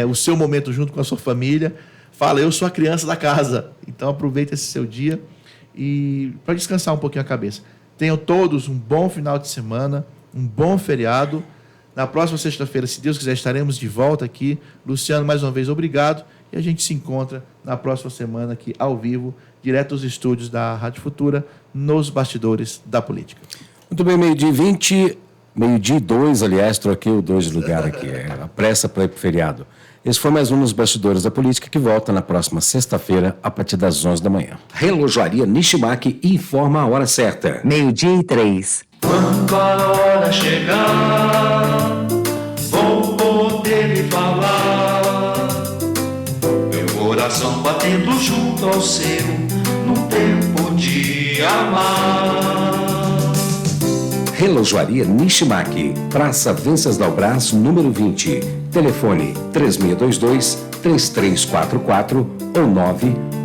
Speaker 3: o seu momento junto com a sua família. Fala, eu sou a criança da casa. Então, aproveita esse seu dia e para descansar um pouquinho a cabeça. Tenham todos um bom final de semana, um bom feriado. Na próxima sexta-feira, se Deus quiser, estaremos de volta aqui. Luciano, mais uma vez, obrigado. E a gente se encontra na próxima semana aqui, ao vivo, direto dos estúdios da Rádio Futura, nos bastidores da política.
Speaker 4: Muito bem, 12h20, 12h02, aliás, troquei o 2 de lugar aqui. A pressa para ir para o feriado. Esse foi mais um dos bastidores da política que volta na próxima sexta-feira, a partir das 11 da manhã.
Speaker 1: Relojoaria Nishimaki informa a hora certa.
Speaker 2: 12h03.
Speaker 6: Quando a hora chegar, vou poder lhe falar. Meu coração batendo junto ao seu, no tempo de amar.
Speaker 1: Relojoaria Nishimaki, Praça Venceslau-Brás, número 20. Telefone 3622-3344 ou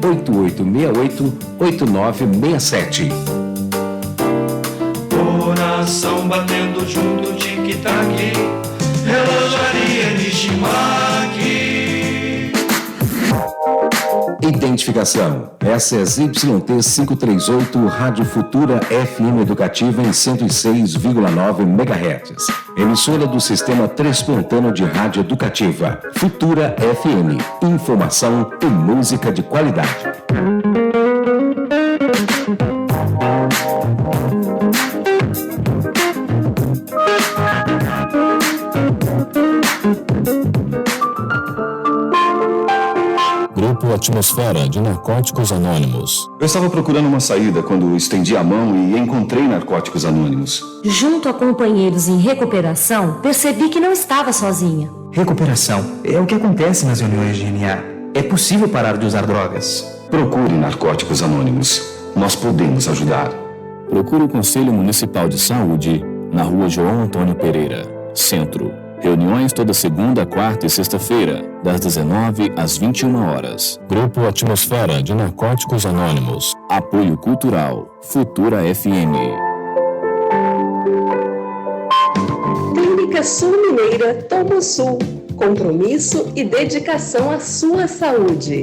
Speaker 1: 98868-8967.
Speaker 6: Coração batendo junto, tic-tac, relojaria Nishimaki.
Speaker 1: Identificação. Essa é ZYT-538, Rádio Futura FM Educativa em 106,9 MHz. Emissora do Sistema Transpontano de Rádio Educativa. Futura FM. Informação e música de qualidade.
Speaker 7: Grupo Atmosfera de Narcóticos Anônimos.
Speaker 8: Eu estava procurando uma saída quando estendi a mão e encontrei Narcóticos Anônimos.
Speaker 9: Junto a companheiros em recuperação, percebi que não estava sozinha.
Speaker 10: Recuperação é o que acontece nas reuniões de NA. É possível parar de usar drogas.
Speaker 8: Procure Narcóticos Anônimos. Nós podemos ajudar.
Speaker 7: Procure o Conselho Municipal de Saúde na Rua João Antônio Pereira, Centro. Reuniões toda segunda, quarta e sexta-feira, das 19 às 21 horas. Grupo Atmosfera de Narcóticos Anônimos. Apoio Cultural. Futura FM.
Speaker 11: Clínica Sul Mineira Tomo Sul. Compromisso e dedicação à sua saúde.